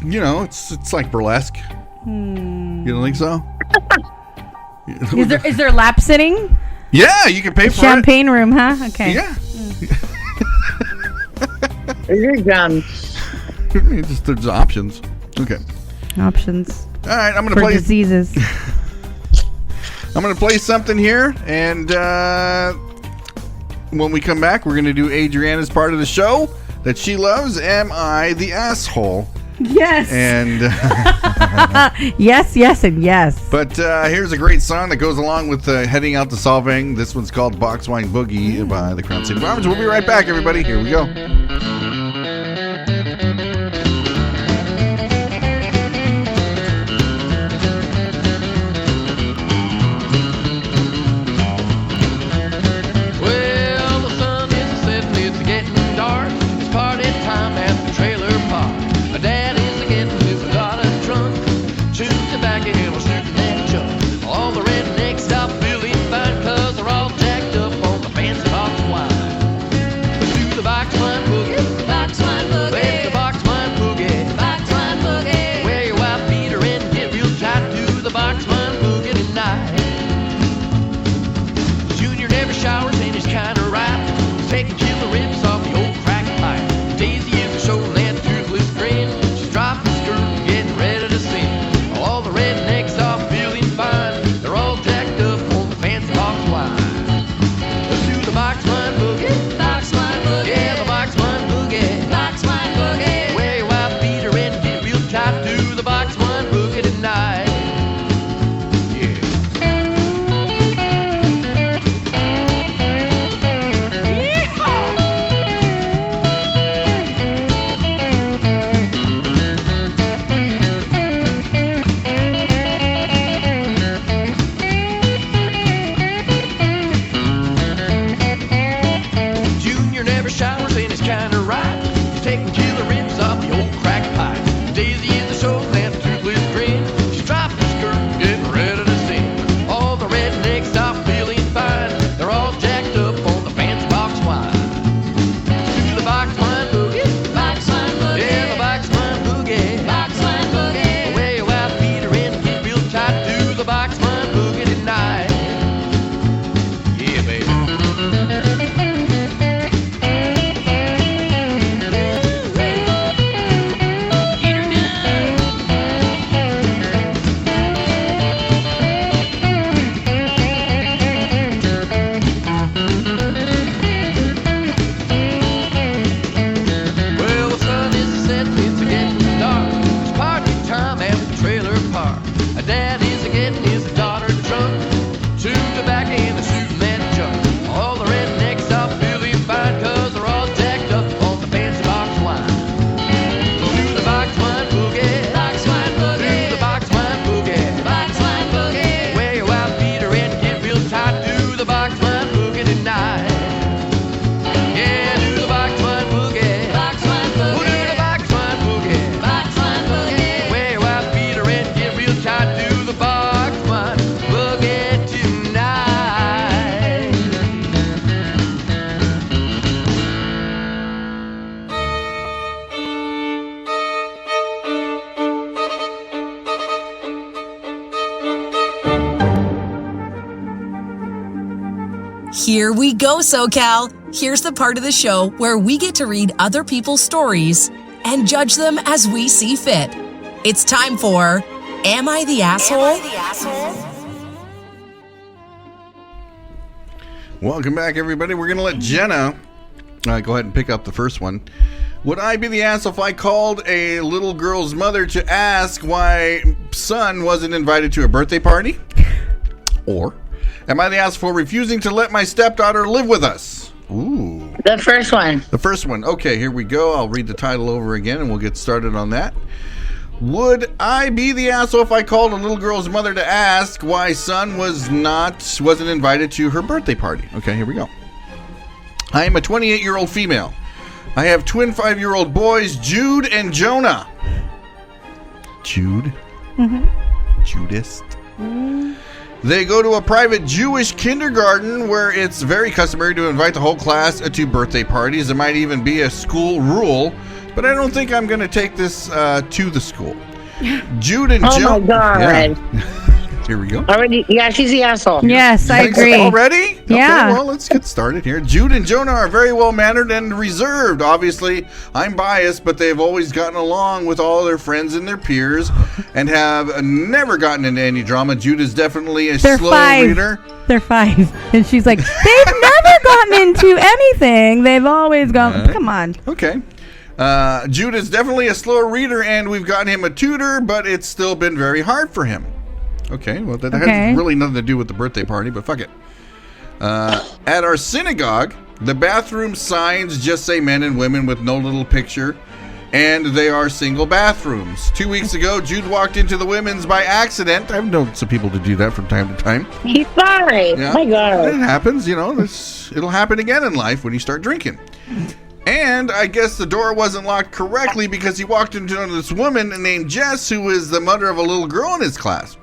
You know, it's like burlesque. You don't think so? Is there lap sitting? Yeah, you can pay for Champagne room, huh? Okay. Yeah. You're dumb. Just there's options. Okay. Options. All right, I'm gonna for play diseases. I'm gonna play something here, and when we come back, we're gonna do Adriana's part of the show that she loves. Am I the asshole? Yes. And yes, and yes. But here's a great song that goes along with heading out to Solvang. This one's called Box Wine Boogie by the Crown City Bombers. We'll be right back, everybody. Here we go. Well, the sun is setting, it's getting dark. It's party time at the trailer park. My dad is getting his daughter drunk. Chew tobacco and we're snooping that junk. All the rednecks stop feeling fine, cause they're all jacked up on the fancy box wine. Let's do the box wine boogie. Box wine boogie. Let's the box wine boogie. Box wine boogie. Wear your white beater and get real tight to the box wine boogie tonight. Junior never showers and he's kinda ripe. He's taking killer ribs off the old crack pipe. Daisy is showing that toothless grin. She's dropping the skirt and getting ready to sing. All the rednecks are feeling fine. They're all jacked up on the fancy box wine. Let's do the box wine boogie. Box wine boogie. Yeah, the box wine boogie. Box wine boogie. Wear your white beater and get real tight to the box wine boogie tonight. Junior never showers and he's kinda right. He's taking killer ribs off the old crack pipe. Daisy is a show that toothless grin. She's dropping the skirt and getting ready to sing. All the rednecks stop feeling fine. They're all jacked up on the fancy box wine. To the box wine boogie. Box wine boogie. Yeah, the box wine boogie. Box wine boogie. Wear your white beater and get real tight to the box wine boogie tonight. Yeah, baby. Well, the sun is setting, it's getting dark. It's party time at the trailer park. A dad is getting his daughter drunk. Chew tobacco and they're shooting that junk. All the rednecks are feeling fine, cause they're all jacked up on the fancy box wine. To the box wine boogie. Box wine boogie. To the box wine boogie. Box wine boogie. Wear your white beater and get real tight to the box wine boogie tonight. Yeah, do the box wine boogie. Box wine boogie. We'll do the box wine boogie. Box wine boogie. Wear your white beater and get real tight to the box wine boogie tonight. Here we go, SoCal. Here's the part of the show where we get to read other people's stories and judge them as we see fit. It's time for Am I the asshole? Welcome back, everybody. We're going to let Jenna go ahead and pick up the first one. Would I be the asshole if I called a little girl's mother to ask why son wasn't invited to a birthday party? Or am I the asshole for refusing to let my stepdaughter live with us? Ooh. The first one. The first one. Okay, here we go. I'll read the title over again and we'll get started on that. Would I be the asshole if I called a little girl's mother to ask why son wasn't invited to her birthday party? Okay, here we go. I am a 28-year-old female. I have twin 5-year-old boys, Jude and Jonah. Jude? Mm-hmm. Judist? Mm. They go to a private Jewish kindergarten where it's very customary to invite the whole class to birthday parties. There might even be a school rule, but I don't think I'm going to take this to the school. Jude and Jonah. Oh, my God. Yeah. Here we go. Already, yeah, she's the asshole. Yes, I agree. Already? Yeah. Okay, well, let's get started here. Jude and Jonah are very well-mannered and reserved. Obviously, I'm biased, but they've always gotten along with all their friends and their peers and have never gotten into any drama. Jude is definitely a slow reader. They're 5. And she's like, they've never gotten into anything. They've always gone, come on. Okay. Jude is definitely a slow reader, and we've gotten him a tutor, but it's still been very hard for him. Okay, well, that has really nothing to do with the birthday party, but fuck it. At our synagogue, the bathroom signs just say men and women with no little picture, and they are single bathrooms. 2 weeks ago, Jude walked into the women's by accident. I've known some people to do that from time to time. He's 5. Yeah. My God. It happens, you know. It'll happen again in life when you start drinking. And I guess the door wasn't locked correctly because he walked into this woman named Jess, who is the mother of a little girl in his class.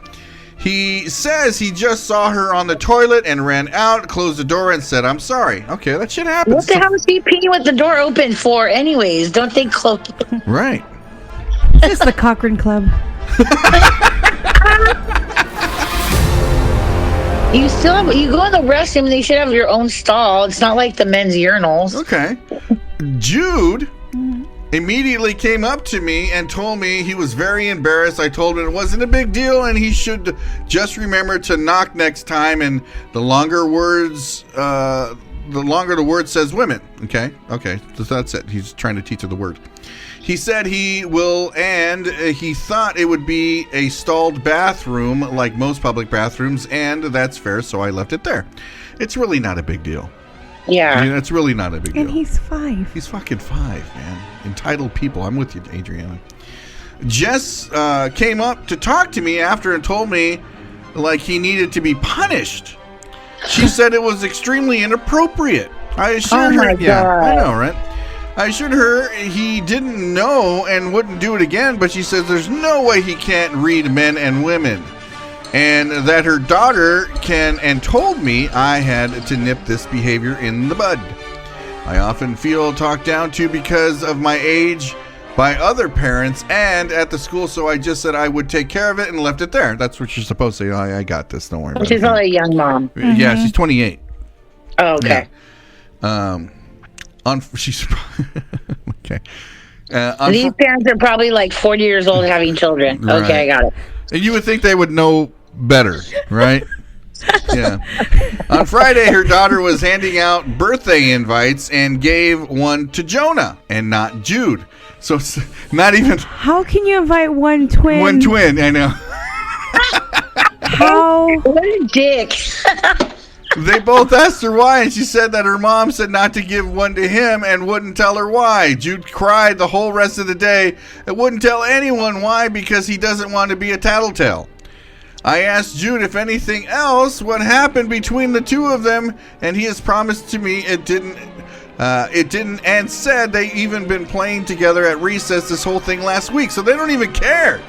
He says he just saw her on the toilet and ran out, closed the door, and said, I'm sorry. Okay, that shit happens. What the hell is he peeing with the door open for anyways? Don't they close? Right. It's the Cochrane Club. You go in the restroom and they should have your own stall. It's not like the men's urinals. Okay. Jude immediately came up to me and told me he was very embarrassed. I told him it wasn't a big deal and he should just remember to knock next time. And the longer the word says women. Okay, so that's it. He's trying to teach her the word. He said he will, and he thought it would be a stalled bathroom like most public bathrooms, and that's fair, so I left it there. It's really not a big deal. Yeah. I mean, it's really not a big deal. And he's 5. He's fucking 5, man. Entitled people. I'm with you, Adriana. Jess came up to talk to me after and told me like he needed to be punished. She said it was extremely inappropriate. I assured her. God. Yeah, I know, right? I assured her he didn't know and wouldn't do it again, but she says there's no way he can't read men and women. And that her daughter can, and told me I had to nip this behavior in the bud. I often feel talked down to because of my age by other parents and at the school, so I just said I would take care of it and left it there. That's what you're supposed to say. I got this. Don't worry about it. She's probably a young mom. Yeah, she's 28. Oh, okay. Yeah. She's okay. These parents are probably like 40 years old having children. Right. Okay, I got it. And you would think they would know better, right? Yeah. On Friday, her daughter was handing out birthday invites and gave one to Jonah and not Jude. So it's not even. How can you invite one twin? One twin, I know. How? What a dick. They both asked her why, and she said that her mom said not to give one to him and wouldn't tell her why. Jude cried the whole rest of the day and wouldn't tell anyone why because he doesn't want to be a tattletale. I asked Jude if anything else, what happened between the two of them, and he has promised to me it didn't, and said they even been playing together at recess this whole thing last week, so they don't even care.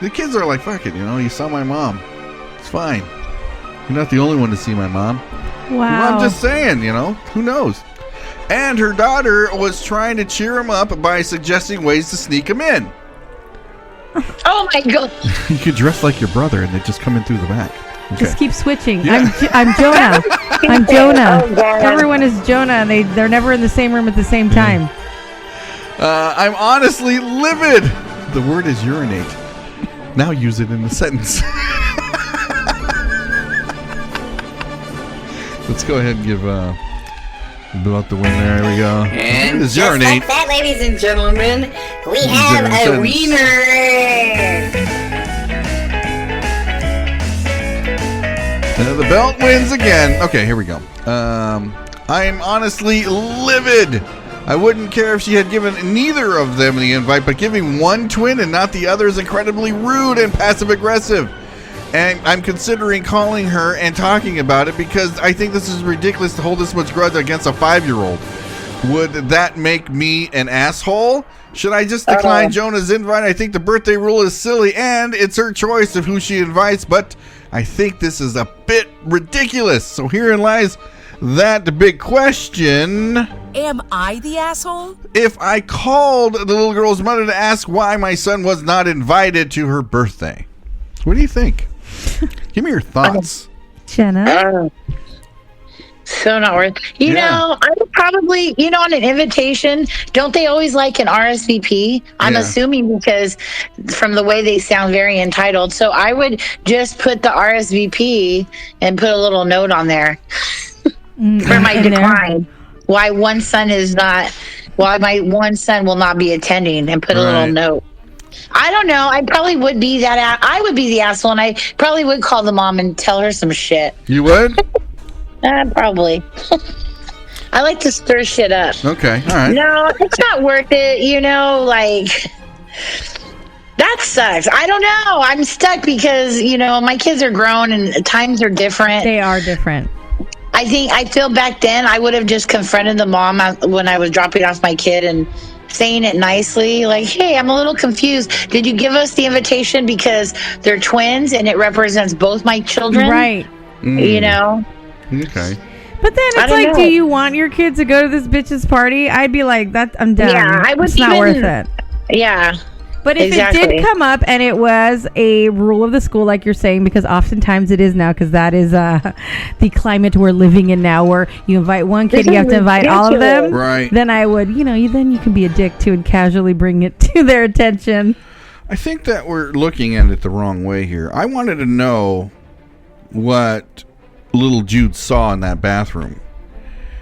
The kids are like, fuck it, you saw my mom. It's fine. You're not the only one to see my mom. Wow. Well, I'm just saying, who knows? And her daughter was trying to cheer him up by suggesting ways to sneak him in. Oh my God. You could dress like your brother and they just come in through the back. Okay. Just keep switching. Yeah. I'm Jonah. I'm Jonah. Oh, God. Everyone is Jonah, and they're never in the same room at the same time. I'm honestly livid. The word is urinate. Now use it in a sentence. Let's go ahead and give Bill out the win there. There we go. And just like that, ladies and gentlemen, we have a winner. The belt wins again. Okay, here we go. I am honestly livid. I wouldn't care if she had given neither of them the invite, but giving one twin and not the other is incredibly rude and passive-aggressive. And I'm considering calling her and talking about it because I think this is ridiculous to hold this much grudge against a 5-year-old. Would that make me an asshole? Should I just decline Jonah's invite? I think the birthday rule is silly and it's her choice of who she invites, but I think this is a bit ridiculous. So herein lies that big question. Am I the asshole? If I called the little girl's mother to ask why my son was not invited to her birthday. What do you think? Give me your thoughts. Jenna? So not worth. You know, I would probably, on an invitation, don't they always like an RSVP? I'm assuming because from the way they sound very entitled. So I would just put the RSVP and put a little note on there for my decline. Why my one son will not be attending, and put a little note. I don't know. I probably would be that. I would be the asshole, and I probably would call the mom and tell her some shit. You would? Probably. I like to stir shit up. Okay, all right. No, it's not worth it. That sucks. I don't know. I'm stuck because, my kids are grown and times are different. They are different. I feel back then I would have just confronted the mom when I was dropping off my kid and saying it nicely, like, hey, I'm a little confused. Did you give us the invitation because they're twins and it represents both my children? Right. Okay. But then it's like, do you want your kids to go to this bitch's party? I'd be like, I'm done. Yeah, I would. It's not worth it. Yeah. But if it did come up and it was a rule of the school, like you're saying, because oftentimes it is now, because that is the climate we're living in now, where you invite one kid, you have to invite all of them. Right. Then I would, then you can be a dick too and casually bring it to their attention. I think that we're looking at it the wrong way here. I wanted to know what little Jude saw in that bathroom.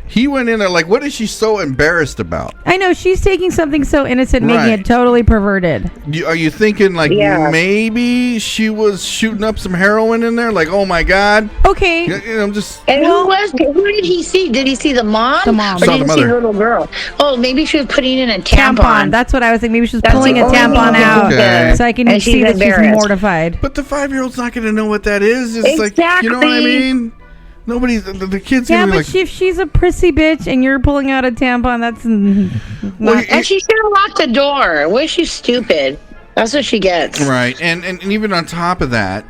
He went in there like, what is she so embarrassed about? I know, she's taking something so innocent, making it totally perverted. Are you thinking like maybe she was shooting up some heroin in there? Like, oh my God. Okay. Just. And who did he see? Did he see the mom? The mom. Or did he see the little girl? Oh, maybe she was putting in a tampon. That's what I was thinking. Maybe she was pulling a tampon out so I can see that she's mortified. But the 5-year-old's not going to know what that is. It's like, you know what I mean? Nobody, the kids. Yeah, but if she's a prissy bitch and you're pulling out a tampon, that's not. And she should have locked the door. Was she stupid? That's what she gets. Right, and even on top of that,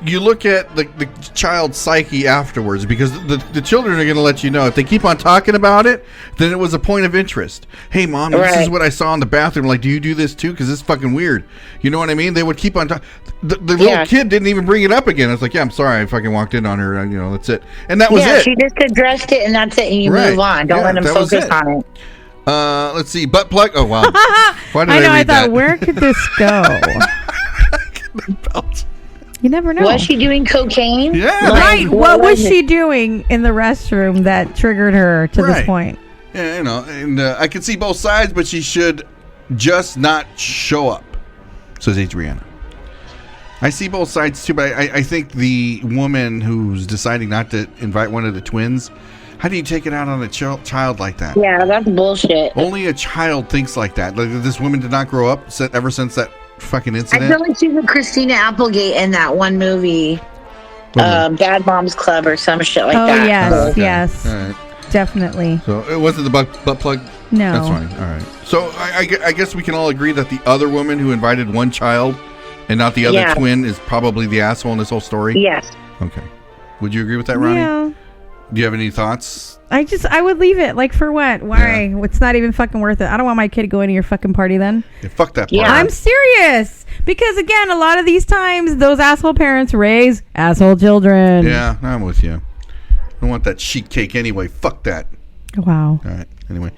you look at the child's psyche afterwards, because the children are going to let you know if they keep on talking about it, then it was a point of interest. Hey, Mom, this is what I saw in the bathroom. Like, do you do this too? Because it's fucking weird. You know what I mean? They would keep on talking. The little kid didn't even bring it up again. It's like, yeah, I'm sorry, I fucking walked in on her. That's it. And that was it. Yeah, she just addressed it, and that's it. And you move on. Don't let them focus on it. Let's see. Butt plug. Oh, wow. Why did I thought, where could this go? You never know. Was she doing cocaine? Yeah. Right. What was she doing in the restroom that triggered her to this point? Yeah, and I can see both sides, but she should just not show up, says Adriana. I see both sides too, but I think the woman who's deciding not to invite one of the twins, how do you take it out on a child like that? Yeah, that's bullshit. Only a child thinks like that. Like, this woman did not grow up ever since that fucking incident. I feel like she's a Christina Applegate in that one movie, Bad Moms Club or some shit like that. Oh, yes, okay. Yes. All right. Definitely. So it wasn't the butt plug? No. That's fine. All right. So I guess we can all agree that the other woman who invited one child and not the other twin is probably the asshole in this whole story? Yes. Okay. Would you agree with that, Ronnie? Yeah. Do you have any thoughts? I would leave it. Like, for what? Why? Yeah. It's not even fucking worth it. I don't want my kid to go into your fucking party then. Yeah, fuck that party. Yeah. I'm serious. Because, again, a lot of these times, those asshole parents raise asshole children. Yeah, I'm with you. I don't want that sheet cake anyway. Fuck that. Wow. All right. Anyway.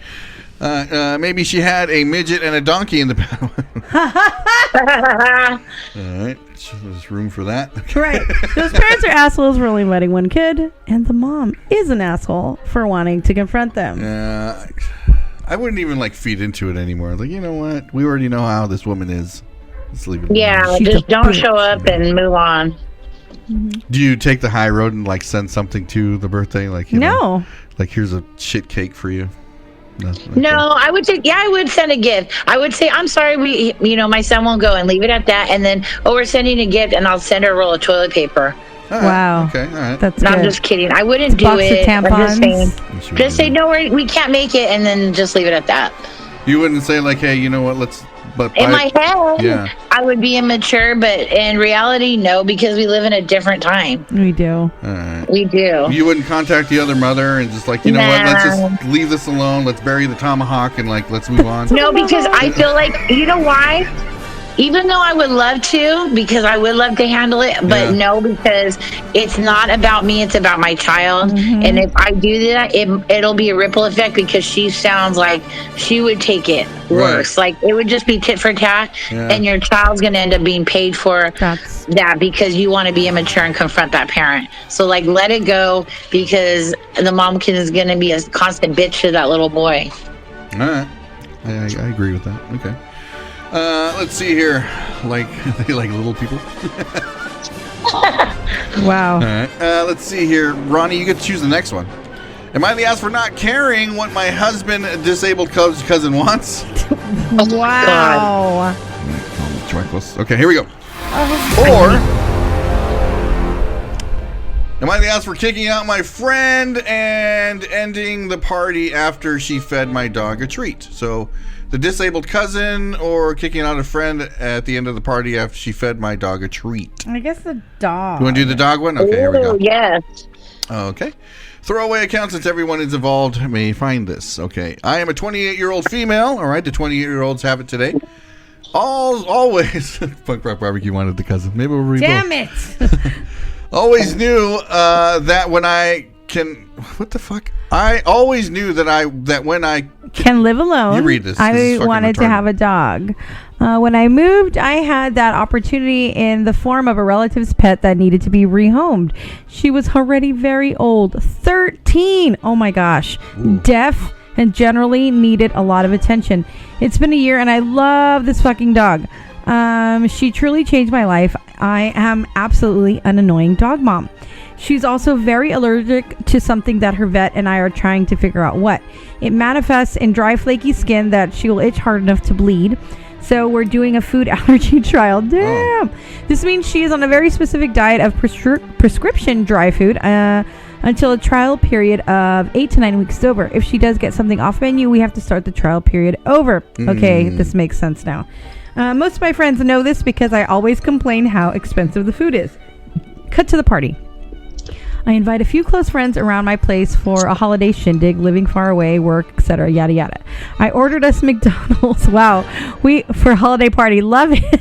Maybe she had a midget and a donkey in the back. All right. There's room for that. Right. Those parents are assholes for only letting one kid, and the mom is an asshole for wanting to confront them. I wouldn't even feed into it anymore. You know what? We already know how this woman is. Let's leave it. Yeah, just don't show up and move on. Do you take the high road and send something to the birthday? No. Here's a shit cake for you. No, okay. No, I would say, I would send a gift. I would say, I'm sorry, my son won't go, and leave it at that. And then, we're sending a gift, and I'll send her a roll of toilet paper. Right. Wow. Okay, all right. That's no, good. I'm just kidding. I wouldn't do it. I'm just saying, no, we can't make it, and then just leave it at that. You wouldn't say hey, you know what? In my head, I would be immature, but in reality, no, because we live in a different time. We do. All right. We do. You wouldn't contact the other mother and just you know what? Let's just leave this alone. Let's bury the tomahawk and let's move on. No, because I feel you know why? Even though I would love to, because I would love to handle it, but no, because it's not about me, it's about my child. Mm-hmm. And if I do that, it'll be a ripple effect, because she sounds like she would take it worse. Right. It would just be tit for tat, and your child's going to end up being paid for that because you want to be immature and confront that parent. So, let it go, because the momkin is going to be a constant bitch to that little boy. All right. I agree with that. Okay. Let's see here. They like little people. Wow. All right. Let's see here. Ronnie, you get to choose the next one. Am I the ass for not caring what my husband, disabled cousin wants? Wow. Okay, here we go. Or am I the ass for kicking out my friend and ending the party after she fed my dog a treat? So, the disabled cousin or kicking out a friend at the end of the party after she fed my dog a treat? I guess the dog. You want to do the dog one? Okay, here we go. Yes. Okay. Throwaway account, since everyone is involved may find this. Okay. I am a 28-year-old female. All right, the 28-year-olds have it today. Always. Punk Rock Barbecue wanted the cousin. Maybe we'll read Damn both. it. Always knew that when I can... What the fuck? I always knew that when I can live alone. You read this. I wanted to have a dog. When I moved, I had that opportunity in the form of a relative's pet that needed to be rehomed. She was already very old, 13. Oh my gosh. Ooh. Deaf and generally needed a lot of attention. It's been a year and I love this fucking dog. She truly changed my life. I am absolutely an annoying dog mom. She's also very allergic to something that her vet and I are trying to figure out what. It manifests in dry, flaky skin that she will itch hard enough to bleed. So we're doing a food allergy trial. Damn. Oh. This means she is on a very specific diet of prescription dry food until a trial period of 8 to 9 weeks is over. If she does get something off menu, we have to start the trial period over. Okay, this makes sense now. Most of my friends know this because I always complain how expensive the food is. Cut to the party. I invite a few close friends around my place for a holiday shindig, living far away, work, etc., yada yada. I ordered us McDonald's. Wow, for a holiday party, love it.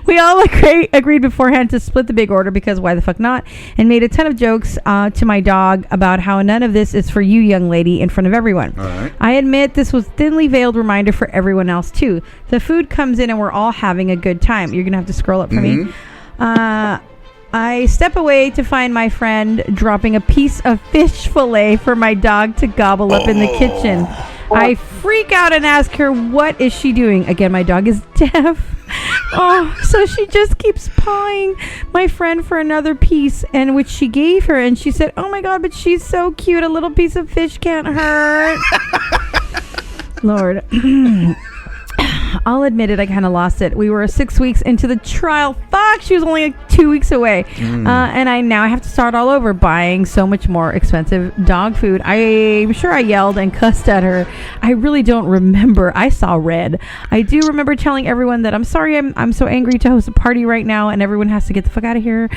We all agreed beforehand to split the big order because why the fuck not? And made a ton of jokes to my dog about how none of this is for you, young lady, in front of everyone. All right. I admit this was thinly veiled reminder for everyone else too. The food comes in and we're all having a good time. You're gonna have to scroll up for me. I step away to find my friend dropping a piece of fish fillet for my dog to gobble up in the kitchen. I freak out and ask her, what is she doing? Again, my dog is deaf. So she just keeps pawing my friend for another piece, and which she gave her. And she said, oh my God, but she's so cute. A little piece of fish can't hurt. Lord. I'll admit it, I kind of lost it. We were 6 weeks into the trial. Fuck, she was only 2 weeks away. And I have to start all over buying so much more expensive dog food. I'm sure I yelled and cussed at her. I really don't remember. I saw red. I do remember telling everyone that I'm sorry, I'm so angry to host a party right now and everyone has to get the fuck out of here.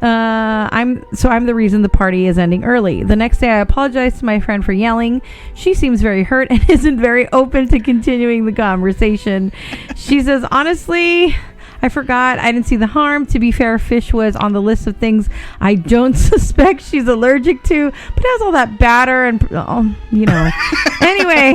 I'm the reason the party is ending early. The next day I apologized to my friend for yelling. She seems very hurt and isn't very open to continuing the conversation. She says, honestly, I forgot. I didn't see the harm. To be fair, fish was on the list of things I don't suspect she's allergic to, but it has all that batter and, Anyway,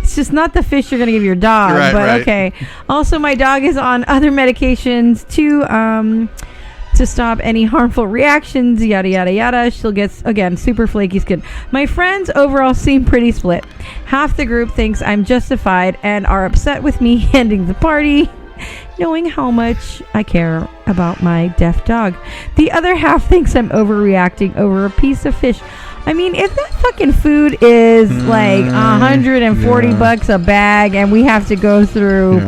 it's just not the fish you're going to give your dog, but okay. Also, my dog is on other medications to stop any harmful reactions, yada, yada, yada. She'll get, again, super flaky skin. My friends overall seem pretty split. Half the group thinks I'm justified and are upset with me ending the party, knowing how much I care about my deaf dog. The other half thinks I'm overreacting over a piece of fish. I mean, if that fucking food is like $140 a bag and we have to go through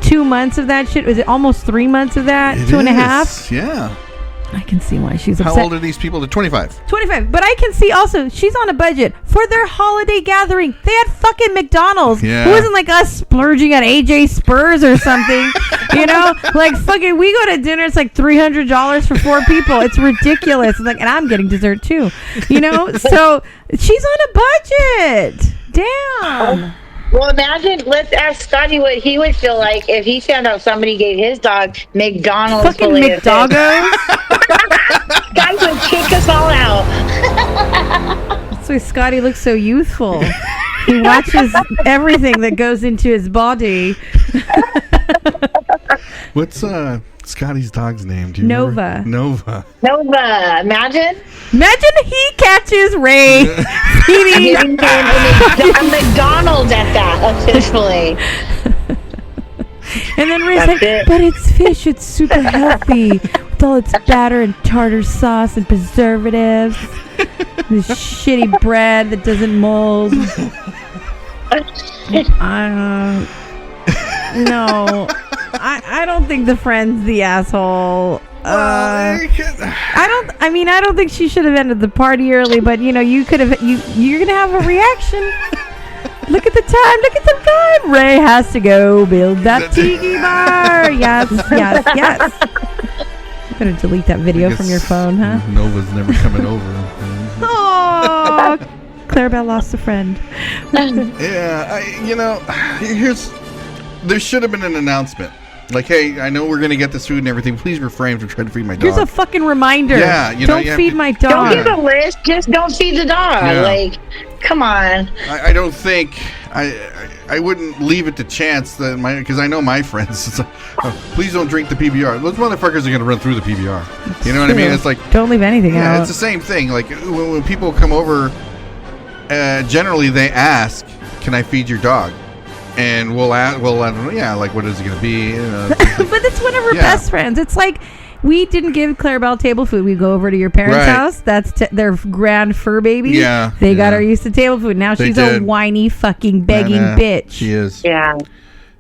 2 months of that shit, was it almost 3 months of that? 2.5? Yeah. I can see why she's upset. How old are these people? They're 25. 25. But I can see also she's on a budget for their holiday gathering. They had fucking McDonald's. Yeah. It wasn't like us splurging at AJ Spurs or something. Like fucking we go to dinner, it's like $300 for 4 people. It's ridiculous. And I'm getting dessert too. So she's on a budget. Damn. Well, imagine, let's ask Scotty what he would feel like if he found out somebody gave his dog McDonald's. Fucking McDoggos? Guys would kick us all out. That's why Scotty looks so youthful. He watches everything that goes into his body. What's Scotty's dog's name? Do you Nova. Remember? Nova. Imagine he catches Ray giving him a McDonald's at that, officially. And then Ray's like, but it's fish. It's super healthy with all its batter and tartar sauce and preservatives. This shitty bread that doesn't mold. No. I don't think the friend's the asshole. I don't think she should have ended the party early, but you could have. You're gonna have a reaction. Look at the time. Ray has to go build that tiki bar. Yes. You better delete that video from your phone, huh? Nova's never coming over. Oh, Clarabelle lost a friend. There should have been an announcement. Like, hey, I know we're going to get this food and everything. Please refrain from trying to feed my dog. Here's a fucking reminder. Yeah, don't feed my dog. Don't give a list. Just don't feed the dog. Yeah. Like, come on. I don't think I wouldn't leave it to chance that because I know my friends. It's like, please don't drink the PBR. Those motherfuckers are going to run through the PBR. You know what I mean? It's like don't leave anything out. It's the same thing. Like when people come over, generally they ask, "Can I feed your dog?" And we'll let them know, like, what is it going to be? But it's one of her best friends. It's like, we didn't give Clarabelle table food. We go over to your parents' house. That's their grand fur baby. Yeah. They got her used to table food. Now she's a whiny, fucking begging bitch. She is. Yeah.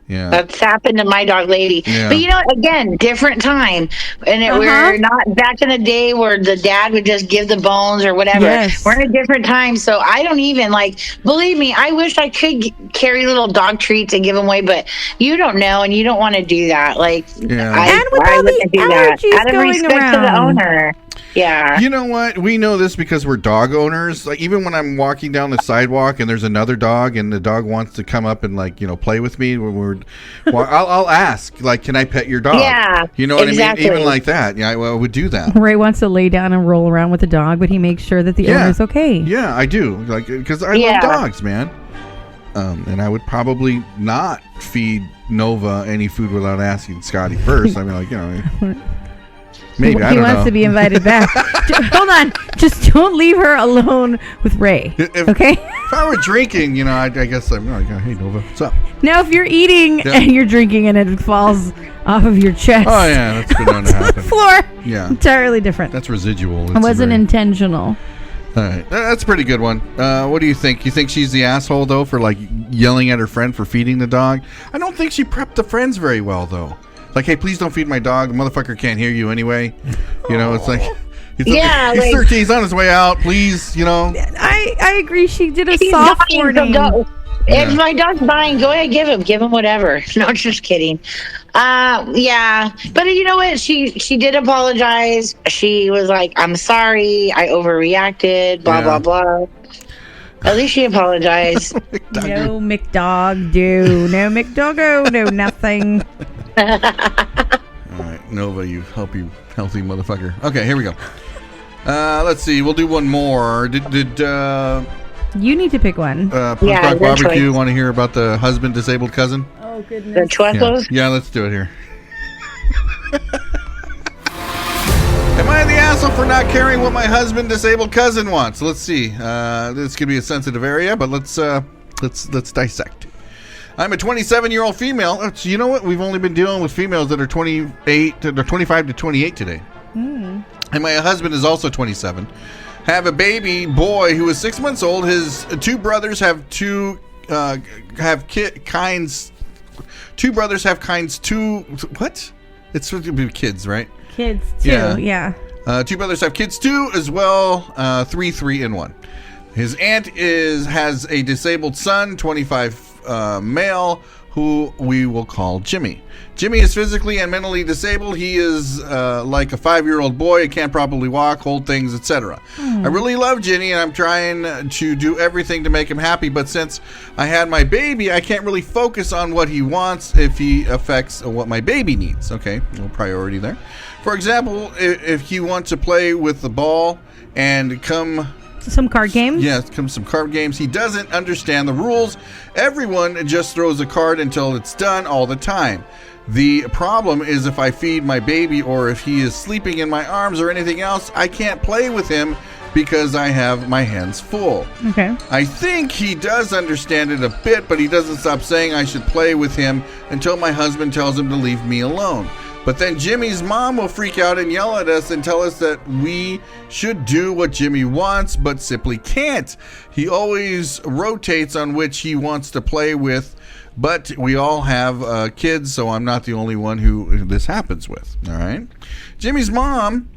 Yeah. That's happened to my dog lady. Yeah. But again, different time. And we're not back in the day where the dad would just give the bones or whatever. Yes. We're in a different time. So I don't even believe me, I wish I could carry little dog treats and give them away, but you don't know and you don't want to do that. And with all the allergies out of going respect around. to the owner. Yeah. You know what? We know this because we're dog owners. Like, even when I'm walking down the sidewalk and there's another dog and the dog wants to come up and play with me, I'll ask, can I pet your dog? Yeah. You know what I mean? Even like that. Yeah, I would do that. Ray wants to lay down and roll around with the dog, but he makes sure that the owner's okay. Yeah, I do. Because I love dogs, man. And I would probably not feed Nova any food without asking Scotty first. I mean, maybe, I don't know. He wants to be invited back. Hold on. Just don't leave her alone with Ray. Okay? If I were drinking, I guess I'm like, hey, Nova, what's up? Now, if you're eating and you're drinking and it falls off of your chest. Oh, yeah, that's been known to happen. The floor. Yeah. Entirely different. That's residual. It wasn't intentional. All right. That's a pretty good one. What do you think? You think she's the asshole, though, for, yelling at her friend for feeding the dog? I don't think she prepped the friends very well, though. Like, hey, please don't feed my dog. The motherfucker can't hear you anyway. It's like, he's 13. He's on his way out. Please, I agree. She did a soft warning. If my dog's dying, go ahead, give him whatever. No, just kidding. Yeah. But you know what? She did apologize. She was like, I'm sorry. I overreacted, blah, blah, blah. At least she apologized. No McDog do. No McDoggo. No nothing. All right, Nova, you healthy motherfucker. Okay, here we go. Let's see. We'll do one more. Did you need to pick one? Punk Rock Barbecue want to hear about the husband disabled cousin? Oh goodness. The chuecos? Yeah, let's do it here. Am I the asshole for not caring what my husband disabled cousin wants? Let's see. This could be a sensitive area, but let's dissect. I'm a 27-year-old female. You know what? We've only been dealing with females that are 25 to 28 today. And my husband is also 27. Have a baby boy who is 6 months old. His two brothers have kinds. Two brothers have kinds two. What? It's supposed to be kids, right? Kids too. Yeah. Two brothers have kids too, as well. 3 and 1. His aunt has a disabled son, 25 male, who we will call Jimmy. Jimmy is physically and mentally disabled. He is like a 5-year-old boy. He can't properly walk, hold things, etc. I really love Jimmy, and I'm trying to do everything to make him happy. But since I had my baby, I can't really focus on what he wants if he affects what my baby needs. Okay, no priority there. For example, if he wants to play with the ball and some card games? Yes, some card games. He doesn't understand the rules. Everyone just throws a card until it's done all the time. The problem is if I feed my baby or if he is sleeping in my arms or anything else, I can't play with him because I have my hands full. Okay. I think he does understand it a bit, but he doesn't stop saying I should play with him until my husband tells him to leave me alone. But then Jimmy's mom will freak out and yell at us and tell us that we should do what Jimmy wants, but simply can't. He always rotates on which he wants to play with, but we all have kids, so I'm not the only one who this happens with. All right. Jimmy's mom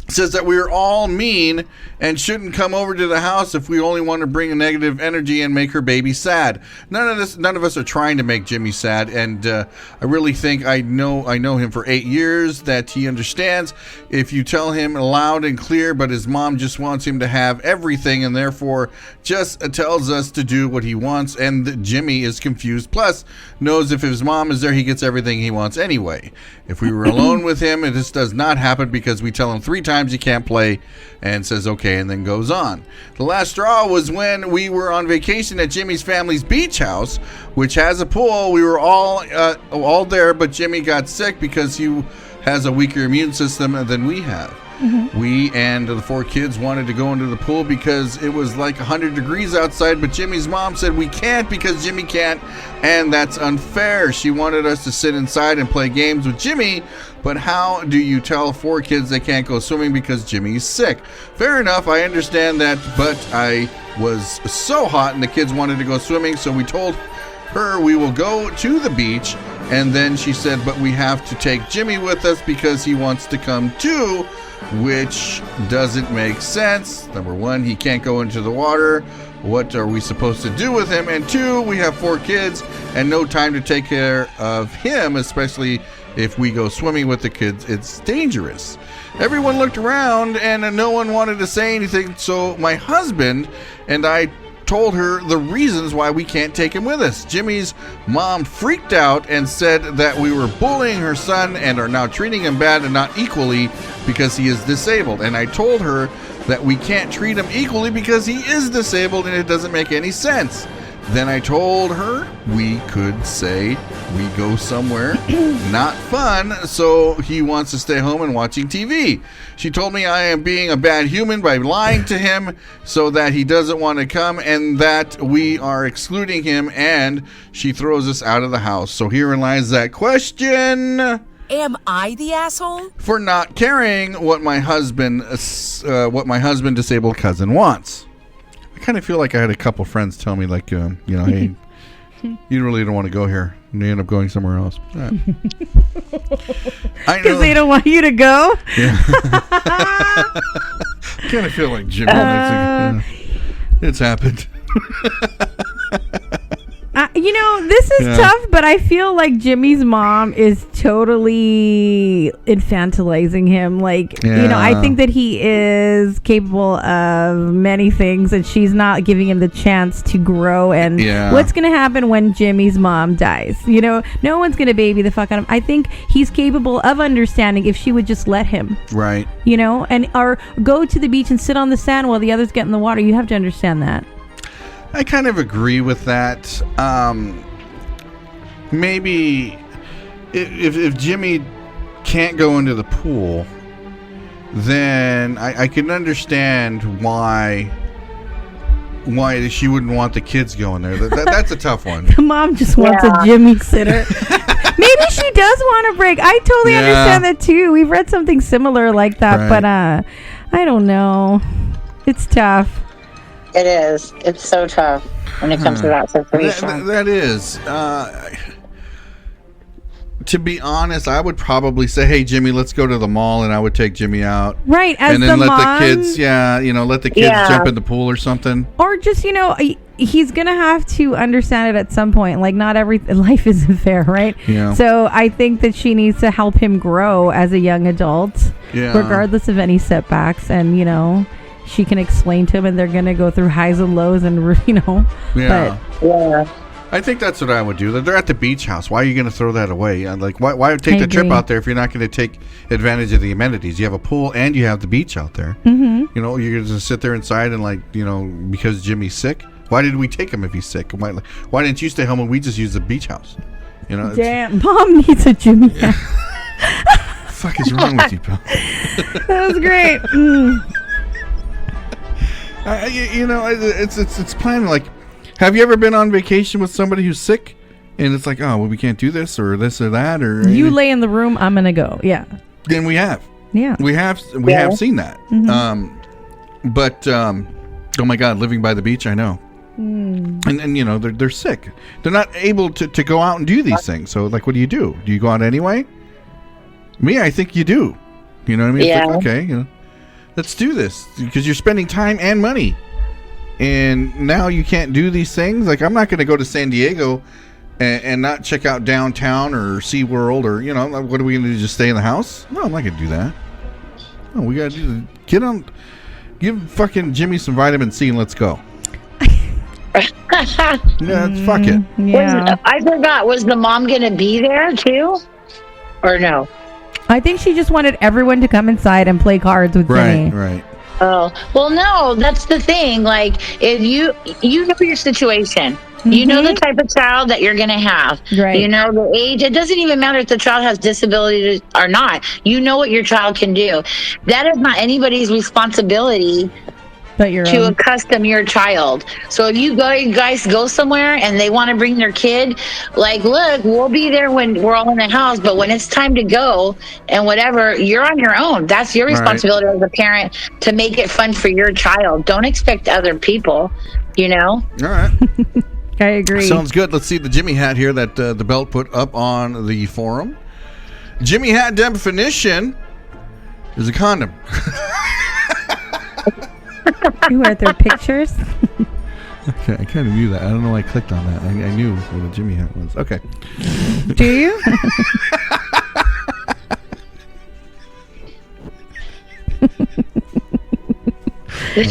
says that we're all mean and shouldn't come over to the house if we only want to bring a negative energy and make her baby sad. None of us are trying to make Jimmy sad, and I really think I know him for 8 years, that he understands if you tell him loud and clear, but his mom just wants him to have everything and therefore just tells us to do what he wants, and Jimmy is confused, plus knows if his mom is there, he gets everything he wants anyway. If we were alone with him, this does not happen because we tell him 3 times he can't play and says okay and then goes on. The last straw was when we were on vacation at Jimmy's family's beach house, which has a pool. We were all there, but Jimmy got sick because he has a weaker immune system than we have. We and the 4 kids wanted to go into the pool because it was like 100 degrees outside, but Jimmy's mom said we can't because Jimmy can't, and that's unfair. She wanted us to sit inside and play games with Jimmy, but how do you tell 4 kids they can't go swimming because Jimmy's sick? Fair enough, I understand that, but I was so hot and the kids wanted to go swimming, so we told her we will go to the beach, and then she said, but we have to take Jimmy with us because he wants to come too, which doesn't make sense. Number 1, he can't go into the water. What are we supposed to do with him? And 2, we have 4 kids and no time to take care of him, especially if we go swimming with the kids. It's dangerous. Everyone looked around and no one wanted to say anything, so my husband and I told her the reasons why we can't take him with us. Jimmy's mom freaked out and said that we were bullying her son and are now treating him bad and not equally because he is disabled. And I told her that we can't treat him equally because he is disabled and it doesn't make any sense. Then I told her we could say we go somewhere not fun, so he wants to stay home and watching TV. She told me I am being a bad human by lying to him so that he doesn't want to come and that we are excluding him, and she throws us out of the house. So herein lies that question. Am I the asshole? For not caring what my husband disabled cousin wants. I kind of feel like I had a couple friends tell me, like, hey, you really don't want to go here. And they end up going somewhere else. Because they don't want you to go? Yeah. I kind of feel like Jimmy. It's happened. This is tough, but I feel like Jimmy's mom is totally infantilizing him. Like, I think that he is capable of many things, and she's not giving him the chance to grow. And what's going to happen when Jimmy's mom dies? No one's going to baby the fuck out of him. I think he's capable of understanding if she would just let him. Right. Or go to the beach and sit on the sand while the others get in the water. You have to understand that. I kind of agree with that. Maybe if Jimmy can't go into the pool, then I can understand why she wouldn't want the kids going there. That's a tough one. The mom just wants a Jimmy sitter. Maybe she does want a break. I totally understand that too. We've read something similar like that, but I don't know. It's tough. It is. It's so tough when it comes to that situation. That is. To be honest, I would probably say, "Hey, Jimmy, let's go to the mall," and I would take Jimmy out. Right, as and then the let mom, the kids, let the kids jump in the pool or something. Or just, he's gonna have to understand it at some point. Like, not every life isn't fair, right? Yeah. So I think that she needs to help him grow as a young adult, regardless of any setbacks, and she can explain to him, and they're going to go through highs and lows, and Yeah. But, I think that's what I would do. They're at the beach house. Why are you going to throw that away? Like, why take the trip out there if you're not going to take advantage of the amenities? You have a pool and you have the beach out there. Mm-hmm. You're going to sit there inside and because Jimmy's sick. Why did we take him if he's sick? Why didn't you stay home and we just use the beach house? Damn, Mom needs a Jimmy. Fuck is wrong with you, pal? That was great. It's planning. Like, have you ever been on vacation with somebody who's sick, and it's like, oh, well, we can't do this or this or that, or you lay in the room, I'm gonna go. Yeah. Then we have. Yeah. We have seen that. Mm-hmm. But oh my God, living by the beach, I know. And they're sick. They're not able to go out and do these things. So like, what do? Do you go out anyway? Me, I think you do. You know what I mean? Yeah. It's like, okay, let's do this because you're spending time and money, and now you can't do these things. Like, I'm not going to go to San Diego and not check out downtown or SeaWorld or what are we going to do? Just stay in the house? No, I'm not going to do that. No, we got to give fucking Jimmy some vitamin C and let's go. Fuck it. Yeah. I forgot. Was the mom going to be there too, or no? I think she just wanted everyone to come inside and play cards with Jimmy. Right. Oh, well, no, that's the thing. Like, if you know your situation, you know the type of child that you're going to have. Right. You know the age. It doesn't even matter if the child has disability or not. You know what your child can do. That is not anybody's responsibility to accustom your child. So if you guys go somewhere and they want to bring their kid, like, look, we'll be there when we're all in the house, but when it's time to go and whatever, you're on your own. That's your responsibility as a parent to make it fun for your child. Don't expect other people, All right. I agree. Sounds good. Let's see the Jimmy hat here that the Belt put up on the forum. Jimmy hat definition is a condom. You went through pictures? Okay, I kind of knew that. I don't know why I clicked on that. I knew what a Jimmy hat was. Okay. Do you?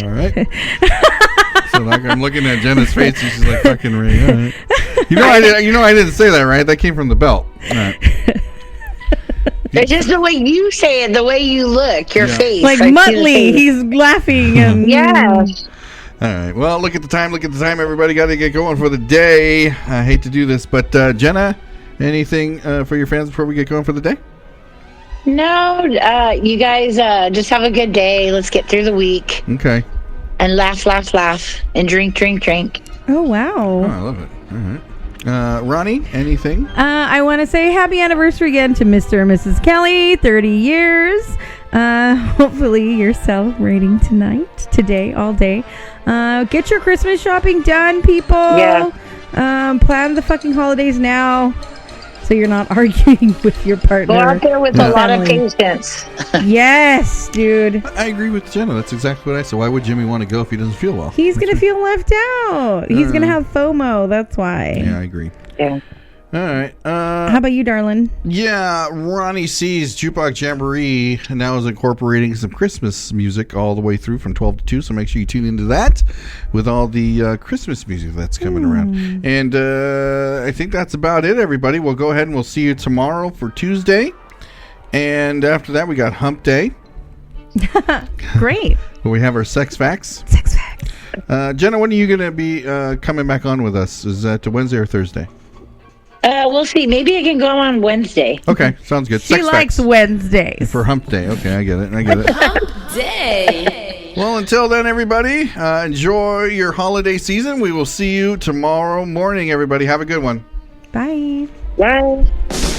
All right. So like, I'm looking at Jenna's face and she's like, fucking Ray. All right. I didn't say that, right? That came from the Belt. All right. It's just the way you say it, the way you look, your face. Like Muttley, he's laughing. And yeah. All right. Well, look at the time. Everybody got to get going for the day. I hate to do this, but Jenna, anything for your fans before we get going for the day? No, you guys just have a good day. Let's get through the week. Okay. And laugh, and drink. Oh, wow. Oh, I love it. All right. Ronnie, anything? I want to say happy anniversary again to Mr. and Mrs. Kelly, 30 years. Hopefully you're celebrating today, all day. Get your Christmas shopping done, people. Yeah. Plan the fucking holidays now. so you're not arguing with your partner. Go out there with a lot of patience. Yes, dude. I agree with Jenna. That's exactly what I said. Why would Jimmy want to go if he doesn't feel well? He's going to feel left out. He's going to have FOMO. That's why. Yeah, I agree. Yeah. All right. How about you, darling? Yeah, Ronnie C's Jukebox Jamboree now is incorporating some Christmas music all the way through from 12 to 2, so make sure you tune into that with all the Christmas music that's coming around. And I think that's about it, everybody. We'll go ahead and we'll see you tomorrow for Tuesday. And after that, we got Hump Day. Great. Where we have our Sex Facts. Sex Facts. Jenna, when are you going to be coming back on with us? Is that Wednesday or Thursday? We'll see. Maybe I can go on Wednesday. Okay, sounds good. She likes Wednesdays. For Hump Day. Okay, I get it. Hump Day. Well, until then, everybody, enjoy your holiday season. We will see you tomorrow morning, everybody. Have a good one. Bye. Bye.